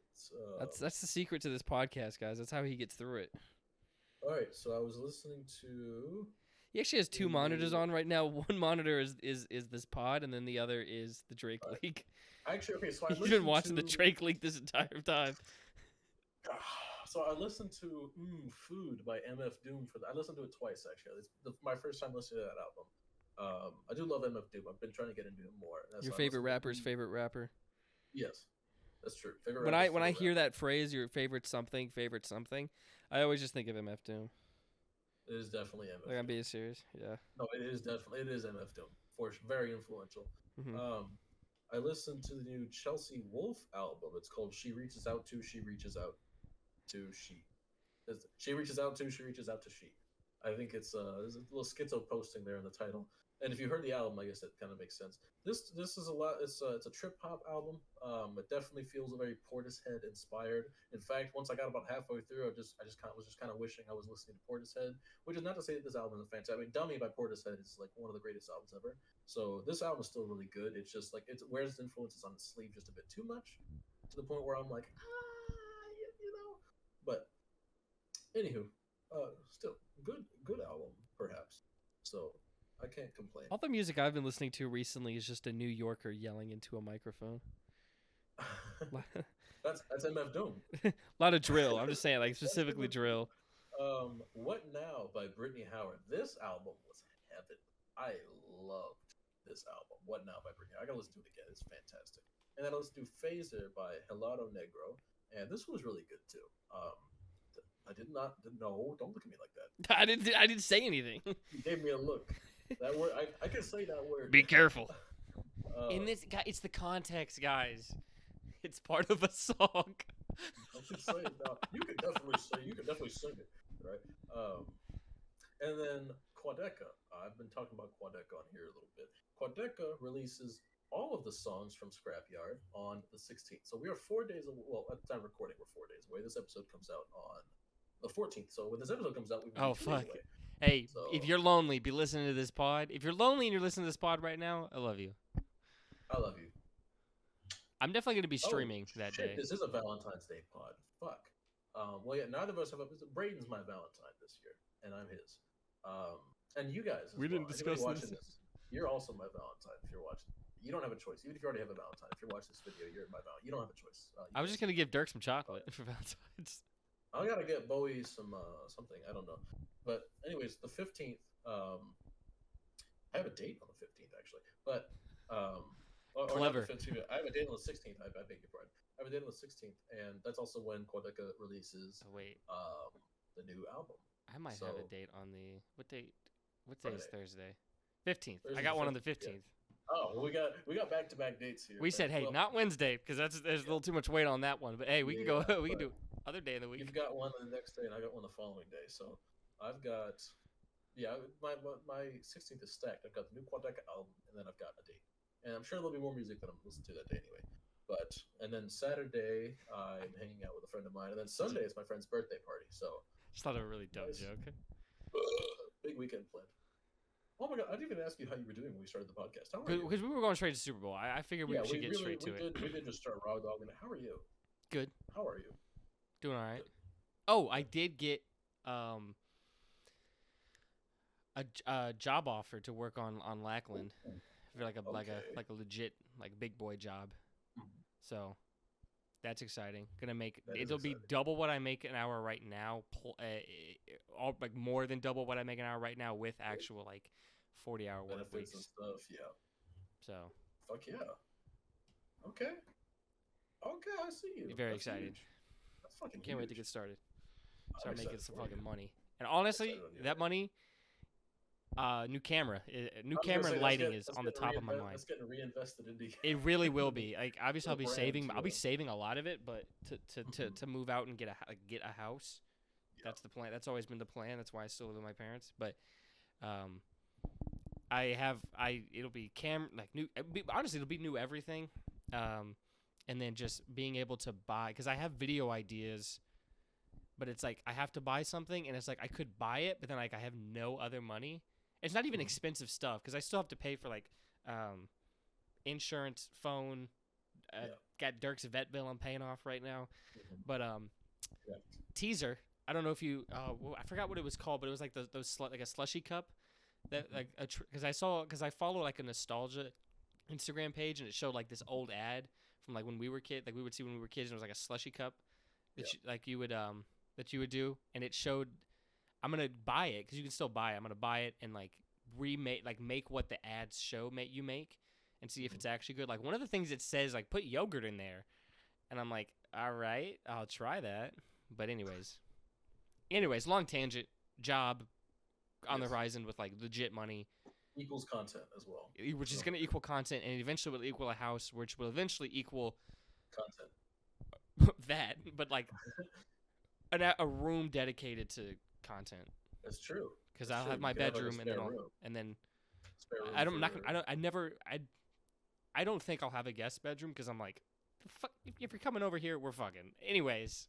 That's the secret to this podcast, guys. That's how he gets through it.
All right. So I was listening to.
He actually has two monitors on right now. One monitor is this pod, and then the other is the Drake League.
Actually, okay, so
he's been watching the Drake League this entire time.
So I listened to Food by MF Doom I listened to it twice actually. It's my first time listening to that album. I do love MF Doom. I've been trying to get into him more.
Your favorite rapper's favorite rapper?
Yes, that's true.
When I hear that phrase, your favorite something, I always just think of MF Doom.
It is definitely MF.
Like I'm being serious, yeah.
No, it is MF Doom. For very influential.
Mm-hmm.
I listened to the new Chelsea Wolfe album. It's called She Reaches Out to, She Reaches Out to She. She Reaches Out to, She Reaches Out to She. I think there's a little schizo posting there in the title. And if you heard the album, I guess it kind of makes sense. This is a lot. It's a trip hop album. It definitely feels very Portishead inspired. In fact, once I got about halfway through, I was just kind of wishing I was listening to Portishead, which is not to say that this album is fantastic. I mean, Dummy by Portishead is like one of the greatest albums ever. So this album is still really good. It's just like it wears its influences on its sleeve just a bit too much, to the point where I'm like, you know. But anywho, still good album perhaps. So. I can't complain.
All the music I've been listening to recently is just a New Yorker yelling into a microphone.
that's MF Doom.
A lot of drill. I'm just saying, like specifically drill.
What Now by Brittany Howard. This album was heaven. I loved this album. What Now by Brittany. I gotta listen to it again. It's fantastic. And then I listened to Phaser by Helado Negro, and this was really good too. I did not. No, don't look at me like that.
I didn't say anything.
You gave me a look. That word, I can say that word.
Be careful. In this, it's the context, guys. It's part of a song.
I can say it now. You can definitely sing it, right? And then Quadeca. I've been talking about Quadeca on here a little bit. Quadeca releases all of the songs from Scrapyard on the 16th. So we are 4 days. Well, at the time of recording, we're 4 days away. This episode comes out on the 14th. So when this episode comes out, we'll be 2 days away.
Hey, if you're lonely, be listening to this pod. If you're lonely and you're listening to this pod right now, I love you.
I love you.
I'm definitely going to be streaming that day.
This is a Valentine's Day pod. Fuck. Well, yeah, neither of us have. Brayden's my Valentine this year, and I'm his. And you guys.
We didn't discuss this.
You're also my Valentine if you're watching. You don't have a choice. Even if you already have a Valentine, if you're watching this video, you're my Valentine. You don't have a choice.
I was just gonna give Dirk some chocolate for Valentine's.
I gotta get Bowie some something. I don't know. But anyways, the 15th. I have a date on the 15th actually, but or not the
Clever.
15th. I have a date on the 16th. I beg your pardon. I have a date on the 16th, and that's also when Quadeca releases
Oh wait,
the new album.
I might have a date on the what date? What day is
Friday.
Thursday? 15th. I
Thursday's
got
the
one on the
15th,
15th.
Oh, well, we got back to back dates here.
We
man.
said, hey,
Well,
not Wednesday, because there's a little too much weight on that one. But hey, we can go.
Yeah,
We can
but
do other day of the week.
you've got one the next day, and I got one the following day. So I've got, yeah, my 16th is stacked. I've got the new Quadeca album, and then I've got a date. And I'm sure there'll be more music that I'm listening to that day anyway. But and then Saturday I'm hanging out with a friend of mine, and then Sunday is my friend's birthday party. So
Just thought of a really dumb
Nice.
joke.
big weekend planned. Oh my god! I didn't even ask you how you were doing when we started the podcast. How are you?
Because we were going straight to Super Bowl. I figured we should get straight to it.
We did just start raw dogging it. How are you?
Good.
How are you?
Doing all right.
Good.
Oh, I did get a job offer to work on Lackland for like a legit like big boy job. So that's exciting. It'll be double what I make an hour right now, all like more than double what I make an hour right now with actual like 40-hour work
Benefits
weeks.
and stuff. Yeah.
So
Fuck yeah. Okay. Okay, I see you.
very
That's
excited.
Huge. That's fucking
Can't wait to
huge.
get started.
I'm
Start making
excited
some
for
fucking
you.
money. And honestly,
excited on you.
that money, new camera,
I was
and
gonna say,
lighting
that's
is on the
getting
top of my mind.
That's getting reinvested into you.
It really will be. Like obviously,
The
I'll be
brand,
saving. I'll be
yeah.
saving a lot of it, but to move out and get a house,
Yeah.
that's the plan. That's always been the plan. That's why I still live with my parents. But, it'll be honestly, it'll be new everything, and then just being able to buy because I have video ideas, but it's like I have to buy something, and it's like I could buy it, but then like I have no other money. It's not even expensive stuff because I still have to pay for like insurance, phone. Got Dirk's vet bill I'm paying off right now, but teaser. I don't know if you. I forgot what it was called, but it was like like a slushy cup that like because I follow like a nostalgia Instagram page and it showed like this old ad from like when we were kids. Like we would see when we were kids, and it was like a slushy cup that you would do, and it showed. I'm gonna buy it because you can still buy it. I'm gonna buy it and like make what the ads show you make, and see if it's actually good. Like one of the things it says like put yogurt in there, and I'm like, all right, I'll try that. But anyways, long tangent. Job on the horizon with like legit money
Equals content as well.
which is gonna equal content, and eventually will equal a house, which will eventually equal
Content.
that, but like a room dedicated to content.
That's true.
Because I'll have my bedroom and then
Spare room
I don't. I'm not
for-
gonna, I never. I don't think I'll have a guest bedroom because I'm like, fuck. If you're coming over here, we're fucking. Anyways,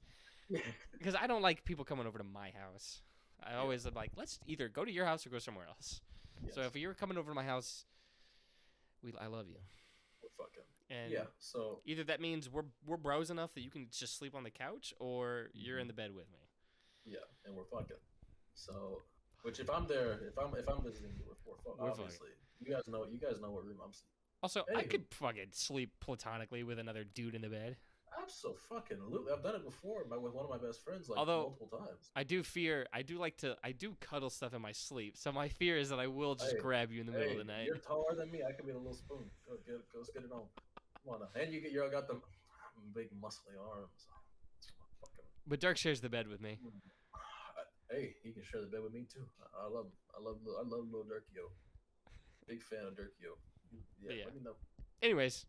because I don't like people coming over to my house. I always am like, let's either go to your house or go somewhere else.
Yes.
So if you're coming over to my house, I love you.
We're fucking.
And
Yeah. So
either that means we're bros enough that you can just sleep on the couch, or you're in the bed with me.
yeah, and we're fucking. So, which if I'm there, if I'm visiting you, we're obviously you guys know what room I'm sleeping.
Also, I
Anywho.
could fucking sleep platonically with another dude in the bed.
Absolutely, I've done it before with one of my best friends, like
Although,
multiple times.
I do cuddle stuff in my sleep. So my fear is that I will just grab you in the middle of the night.
You're taller than me. I could be the little spoon. Go get it on. Come on now. And you got them big muscly arms. Fucking.
But Dirk shares the bed with me.
Hey, he can share the bed with me too. I love him. I love little Dirkio. Big fan of Dirkio. Yeah, let me know.
Anyways,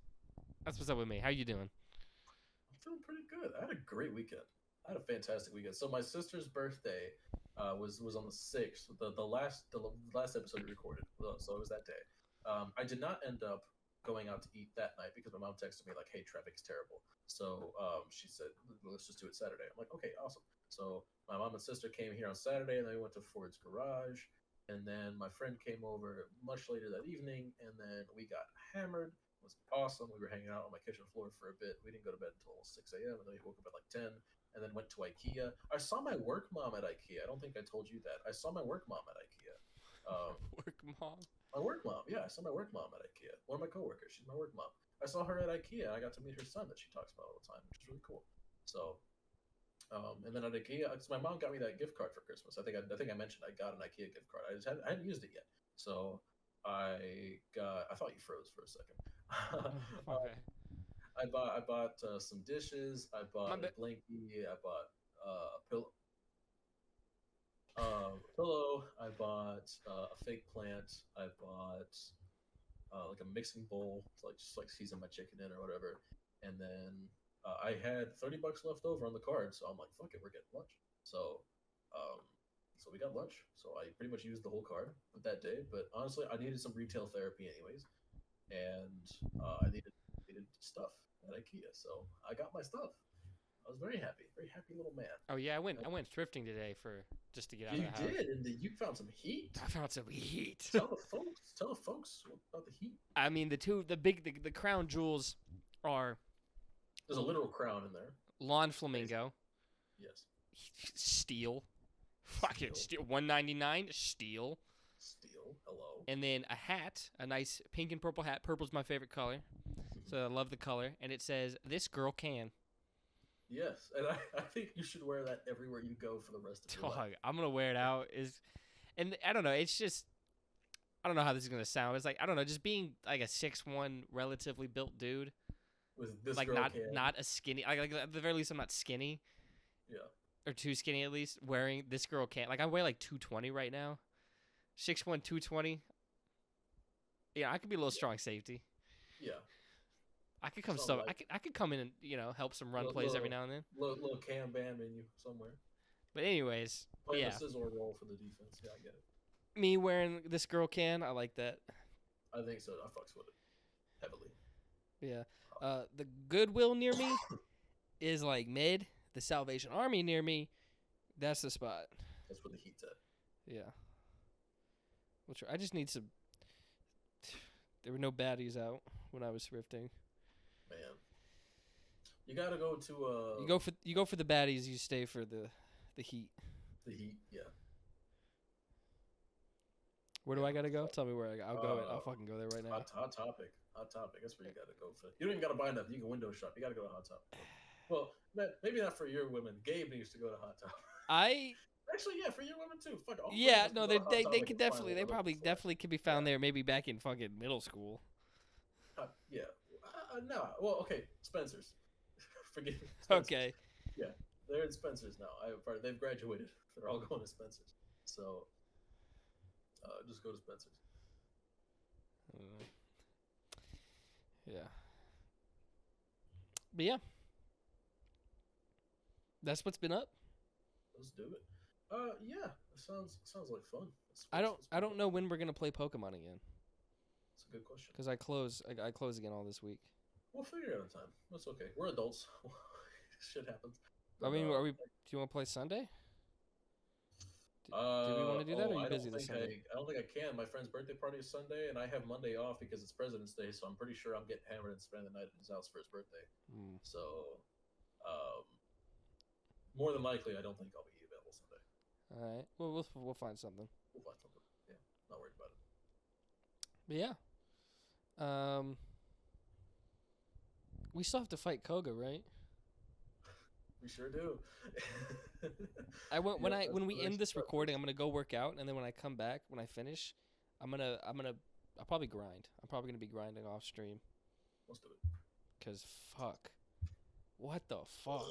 that's what's up with me. How you doing?
I'm feeling pretty good. I had a great weekend. I had a fantastic weekend. So my sister's birthday was on the 6th, the last episode we recorded. So it was that day. I did not end up going out to eat that night because my mom texted me like, "Hey, traffic's terrible." So she said, "Let's just do it Saturday." I'm like, "Okay, awesome." So my mom and sister came here on Saturday, and then we went to Ford's garage. And then my friend came over much later that evening, and then we got hammered. It was awesome. We were hanging out on my kitchen floor for a bit. We didn't go to bed until 6 a.m., and then we woke up at like 10, and then went to IKEA. I saw my work mom at IKEA. I don't think I told you that. I saw my work mom at IKEA.
Work mom.
My work mom. Yeah, I saw my work mom at IKEA. One of my coworkers. She's my work mom. I saw her at IKEA. I got to meet her son that she talks about all the time, which is really cool. So, and then at IKEA, because my mom got me that gift card for Christmas. I think I mentioned I got an IKEA gift card. I hadn't used it yet. So I thought you froze for a second.
Okay.
I bought some dishes. I
My
bought a
bad.
blankie. I bought a pillow. Pillow. I bought a fake plant. I bought like a mixing bowl to like just like season my chicken in or whatever. And then I had $30 left over on the card, so I'm like, fuck it, we're getting lunch. So, um, so we got lunch. So I pretty much used the whole card that day. But honestly, I needed some retail therapy anyways, and I needed stuff at IKEA, so I got my stuff. I was very happy little man.
Oh yeah, I went thrifting today for just to get out
You
of the house.
did, and you found some heat.
I found some heat.
Tell the folks about the heat.
I mean, the crown jewels are
There's a literal crown in there.
lawn flamingo,
Yes.
steel, fucking
Steel.
steel, $1.99 steel,
Hello.
and then a hat, a nice pink and purple hat. Purple's my favorite color, so I love the color, and it says "This girl can."
Yes, and I think you should wear that everywhere you go for the rest of your
Dog,
life.
I'm gonna wear it out. And I don't know. It's just I don't know how this is gonna sound. It's like I don't know, just being like a 6'1", relatively built dude,
With this
like
girl
not
can.
a skinny. Like at the very least, I'm not skinny
Yeah.
or too skinny at least. Wearing this girl can't. Like I weigh like 220 right now, 6'1", 220. Yeah, I could be a little strong safety.
Yeah.
I could come
Something like
I could come in and help some run plays every now and then.
Little Cam Bam in you somewhere.
But anyways,
Playing
yeah,
the scissor role for the defense. Yeah, I get it.
me wearing this girl can. I like that.
I think so. I fucks with it heavily.
Yeah. The Goodwill near me is like mid. The Salvation Army near me, that's the spot.
That's where the heat's at.
Yeah. Which I just need some. There were no baddies out when I was thrifting.
Man, you gotta go to
You go for the baddies. You stay for the heat.
the heat. Yeah.
Where do I gotta go? Tell me where I'll go. I'll fucking go there right now.
Hot topic. Hot topic. That's where you gotta go for. You don't even gotta buy nothing. You can window shop. You gotta go to Hot Topic. Well, maybe not for your women. Gabe needs to go to Hot Topic. Actually, yeah, for your women too. Fuck all.
Yeah, no, they could definitely definitely could be found there. Maybe back in fucking middle school.
Yeah. No. Well, okay. Spencer's. Forget. Spencer's.
Okay.
Yeah, they're in Spencer's now. They've graduated. They're all going to Spencer's. So, just go to Spencer's.
Yeah. But yeah, that's what's been up.
Let's do it. Yeah, it sounds like fun.
I don't know when we're gonna play Pokemon again.
That's a good question.
Because I close again all this week.
We'll figure it out in time. That's okay. We're adults. Shit happens.
I mean, do you want to play Sunday? Do we want to do that, or are you busy this Sunday?
I don't think I can. My friend's birthday party is Sunday, and I have Monday off because it's President's Day, so I'm pretty sure I'm getting hammered and spending the night at his house for his birthday. So, more than likely, I don't think I'll be available Sunday.
All right. Well, we'll find something.
We'll find something. Yeah, not worried about it.
But yeah. We still have to fight Koga, right?
We sure do.
When we end this recording, I'm gonna go work out, and then when I come back, when I finish, I'll probably grind. I'm probably gonna be grinding off stream.
Let's do it.
'Cause fuck, what the fuck?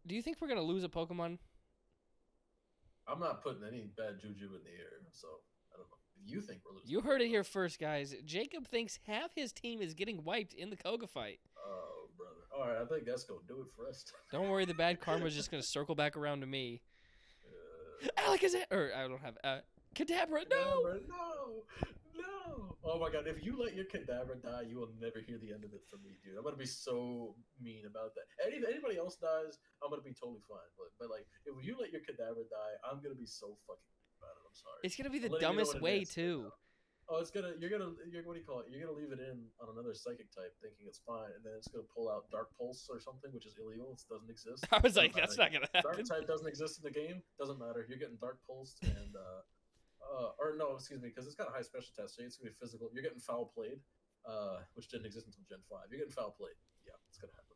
Do you think we're gonna lose a Pokemon?
I'm not putting any bad juju in the air, so I don't know. If you think we're losing,
You heard it here first, guys. Jacob thinks half his team is getting wiped in the Koga fight.
Oh, brother. All right, I think that's gonna do it for us.
Don't worry, the bad karma is just gonna circle back around to me. Alakazam, or I don't have Kadabra. No.
No. Oh my god, if you let your Kadabra die, you will never hear the end of it from me, dude. I'm gonna be so mean about that. If anybody else dies, I'm gonna be totally fine. But like, if you let your Kadabra die, I'm gonna be so fucking mean about it. I'm sorry.
It's gonna be the dumbest way too.
Oh, what do you call it? You're gonna leave it in on another psychic type, thinking it's fine, and then it's gonna pull out Dark Pulse or something, which is illegal. It doesn't exist.
I was
Doesn't
like, that's
matter.
not gonna happen.
Dark type doesn't exist in the game. Doesn't matter. You're getting Dark Pulsed and or no, excuse me, because it's got a high special test, so it's gonna be physical. You're getting Foul Played, which didn't exist until Gen 5. You're getting Foul Played. Yeah, it's gonna happen.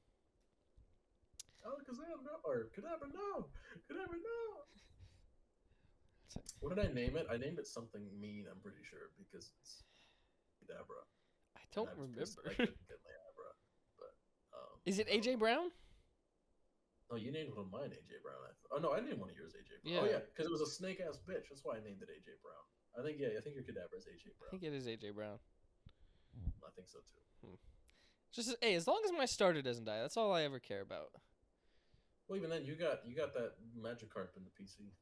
Alakazam, no, or Kadabra, no, Kadabra, no. What did I name it? I named it something mean. I'm pretty sure because it's Kadabra.
I don't remember.
I couldn't get Kadabra, but
is it AJ Brown?
Oh, you named one of mine AJ Brown. Oh no, I named one of yours AJ Brown.
Yeah.
Oh yeah, because it was a snake ass bitch. That's why I named it AJ Brown. I think your Kadabra is AJ Brown.
I think it is AJ Brown.
I think so too.
Just hey, as long as my starter doesn't die, that's all I ever care about.
Well, even then, you got that Magikarp in the PC.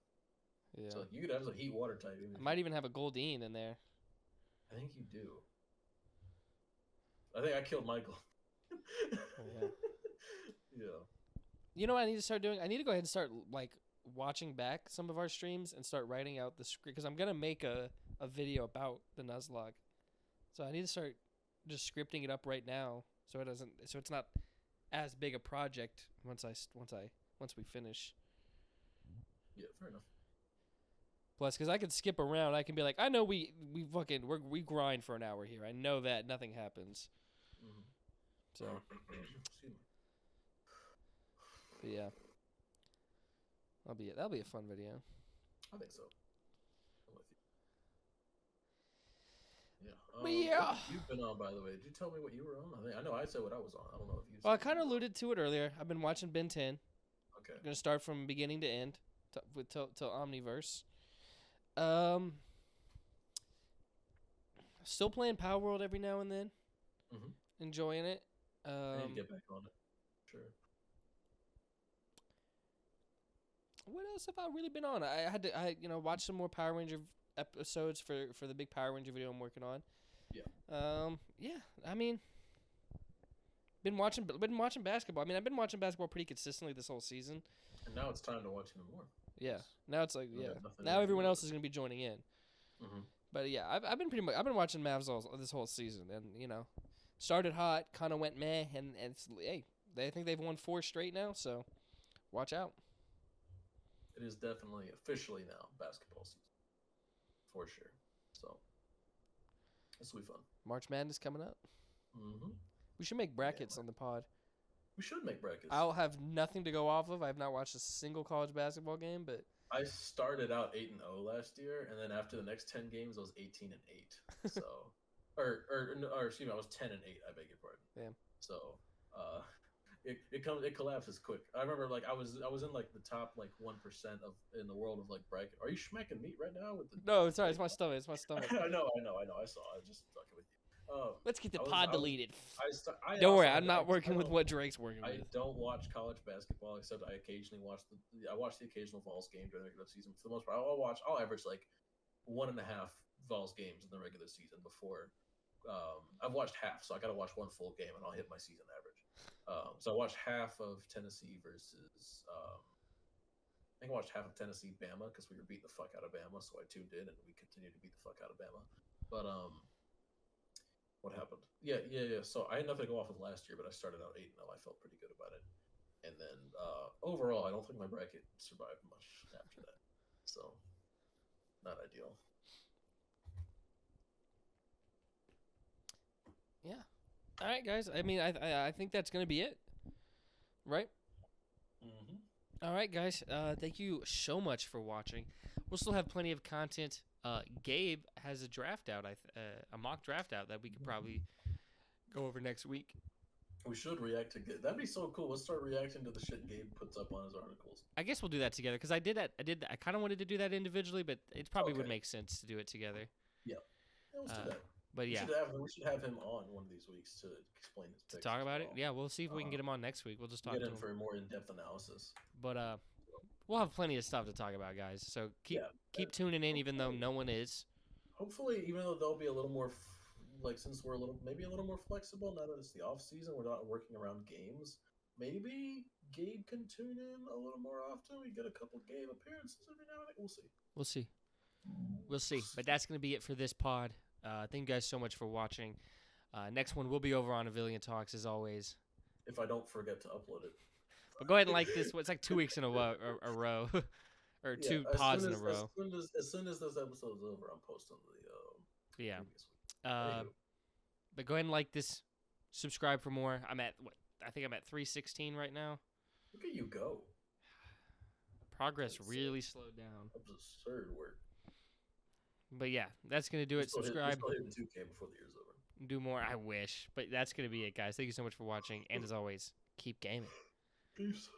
Yeah.
So you could have a heat water type.
I might even have a Goldeen in there.
I think you do. I think I killed Michael.
Yeah.
Yeah.
You know what I need to start doing? I need to go ahead and start like watching back some of our streams and start writing out the script because I'm gonna make a video about the Nuzlocke. So I need to start just scripting it up right now so it's not as big a project once we finish.
Yeah, fair enough.
Plus, because I can skip around, I can be like, I know we grind for an hour here. I know that nothing happens.
Mm-hmm.
So, but yeah, that'll be a fun video.
I think so. I'm with you. Yeah.
But yeah,
you've been on, by the way. Did you tell me what you were on? I know I said what I was on. I don't know if you.
Well, I kind of alluded to it earlier. I've been watching Ben 10.
Okay.
I'm gonna start from beginning to end, till Omniverse. Still playing Power World every now and then.
Mm-hmm.
Enjoying it.
I need to get back on it. Sure.
What else have I really been on? I had to watch some more Power Ranger episodes for the big Power Ranger video I'm working on.
Yeah.
Yeah. I mean, been watching basketball. I mean, I've been watching basketball pretty consistently this whole season.
And now it's time to watch even more.
Yeah. Now it's like now everyone else is gonna be joining in.
Mm-hmm.
But yeah, I've been watching Mavs this whole season, and started hot, kind of went meh, and I think they've won 4 straight now, so watch out.
It is definitely officially now basketball season, for sure. So this will be fun.
March Madness coming up.
Mm-hmm.
We should make brackets on the pod.
We should make brackets.
I'll have nothing to go off of. I have not watched a single college basketball game, but
I started out 8-0 last year, and then after the next 10 games, I was 18-8. So, or excuse me, I was 10-8. I beg your pardon.
Damn.
So, it collapses quick. I remember I was in like the top 1% in the world of bracket. Are you schmecking meat right now with the?
No, sorry, it's my stomach.
I know. I saw. I was just fucking with you.
Let's get the pod deleted.
Don't
worry, I'm not working with what Drake's working with.
I don't watch college basketball except I occasionally watch the occasional Vols game during the regular season. For the most part, I'll average 1.5 Vols games in the regular season before. I've watched half, so I got to watch one full game and I'll hit my season average. So I watched half of Tennessee versus. I think I watched half of Tennessee Bama because we were beating the fuck out of Bama, so I tuned in and we continued to beat the fuck out of Bama. But what happened? Yeah. So I had nothing to go off with last year, but I started out 8-0. I felt pretty good about it. And then overall, I don't think my bracket survived much after that. So not ideal.
Yeah. All right, guys. I mean, I think that's gonna be it, right?
Mm-hmm.
All right, guys. Thank you so much for watching. We'll still have plenty of content. Gabe has a draft out, a mock draft out that we could probably go over next week.
We should react to That'd be so cool. Let's start reacting to the shit Gabe puts up on his articles.
I guess we'll do that together because I did that. I kind of wanted to do that individually, but it probably would make sense to do it together.
Yeah, let's do that.
But yeah,
we should have him on one of these weeks to explain his picks.
To talk about it. Yeah, we'll see if we can get him on next week. We'll just talk
get
to
him
him
for a more in-depth analysis.
But we'll have plenty of stuff to talk about, guys. So keep tuning in, even though no one is.
Hopefully, even though they'll be a little more, since we're maybe a little more flexible now that it's the off season, we're not working around games. Maybe Gabe can tune in a little more often. We get a couple Gabe appearances every now and then. We'll see.
We'll see. But that's gonna be it for this pod. Thank you guys so much for watching. Next one will be over on Avillion Talks as always.
If I don't forget to upload it.
But go ahead and like this. It's like 2 weeks in a row, or
Yeah,
two pods in a row.
As soon as this episode's over, I'm posting the
Yeah.
previous week.
But go ahead and like this. Subscribe for more. I think I'm at 316 right now.
Look at you go.
Progress really slowed down.
Absurd work.
But yeah, that's going to do it. Subscribe.
Still hitting 2K before the year's over.
Do more. I wish. But that's going to be it, guys. Thank you so much for watching. And as always, keep gaming.
Peace.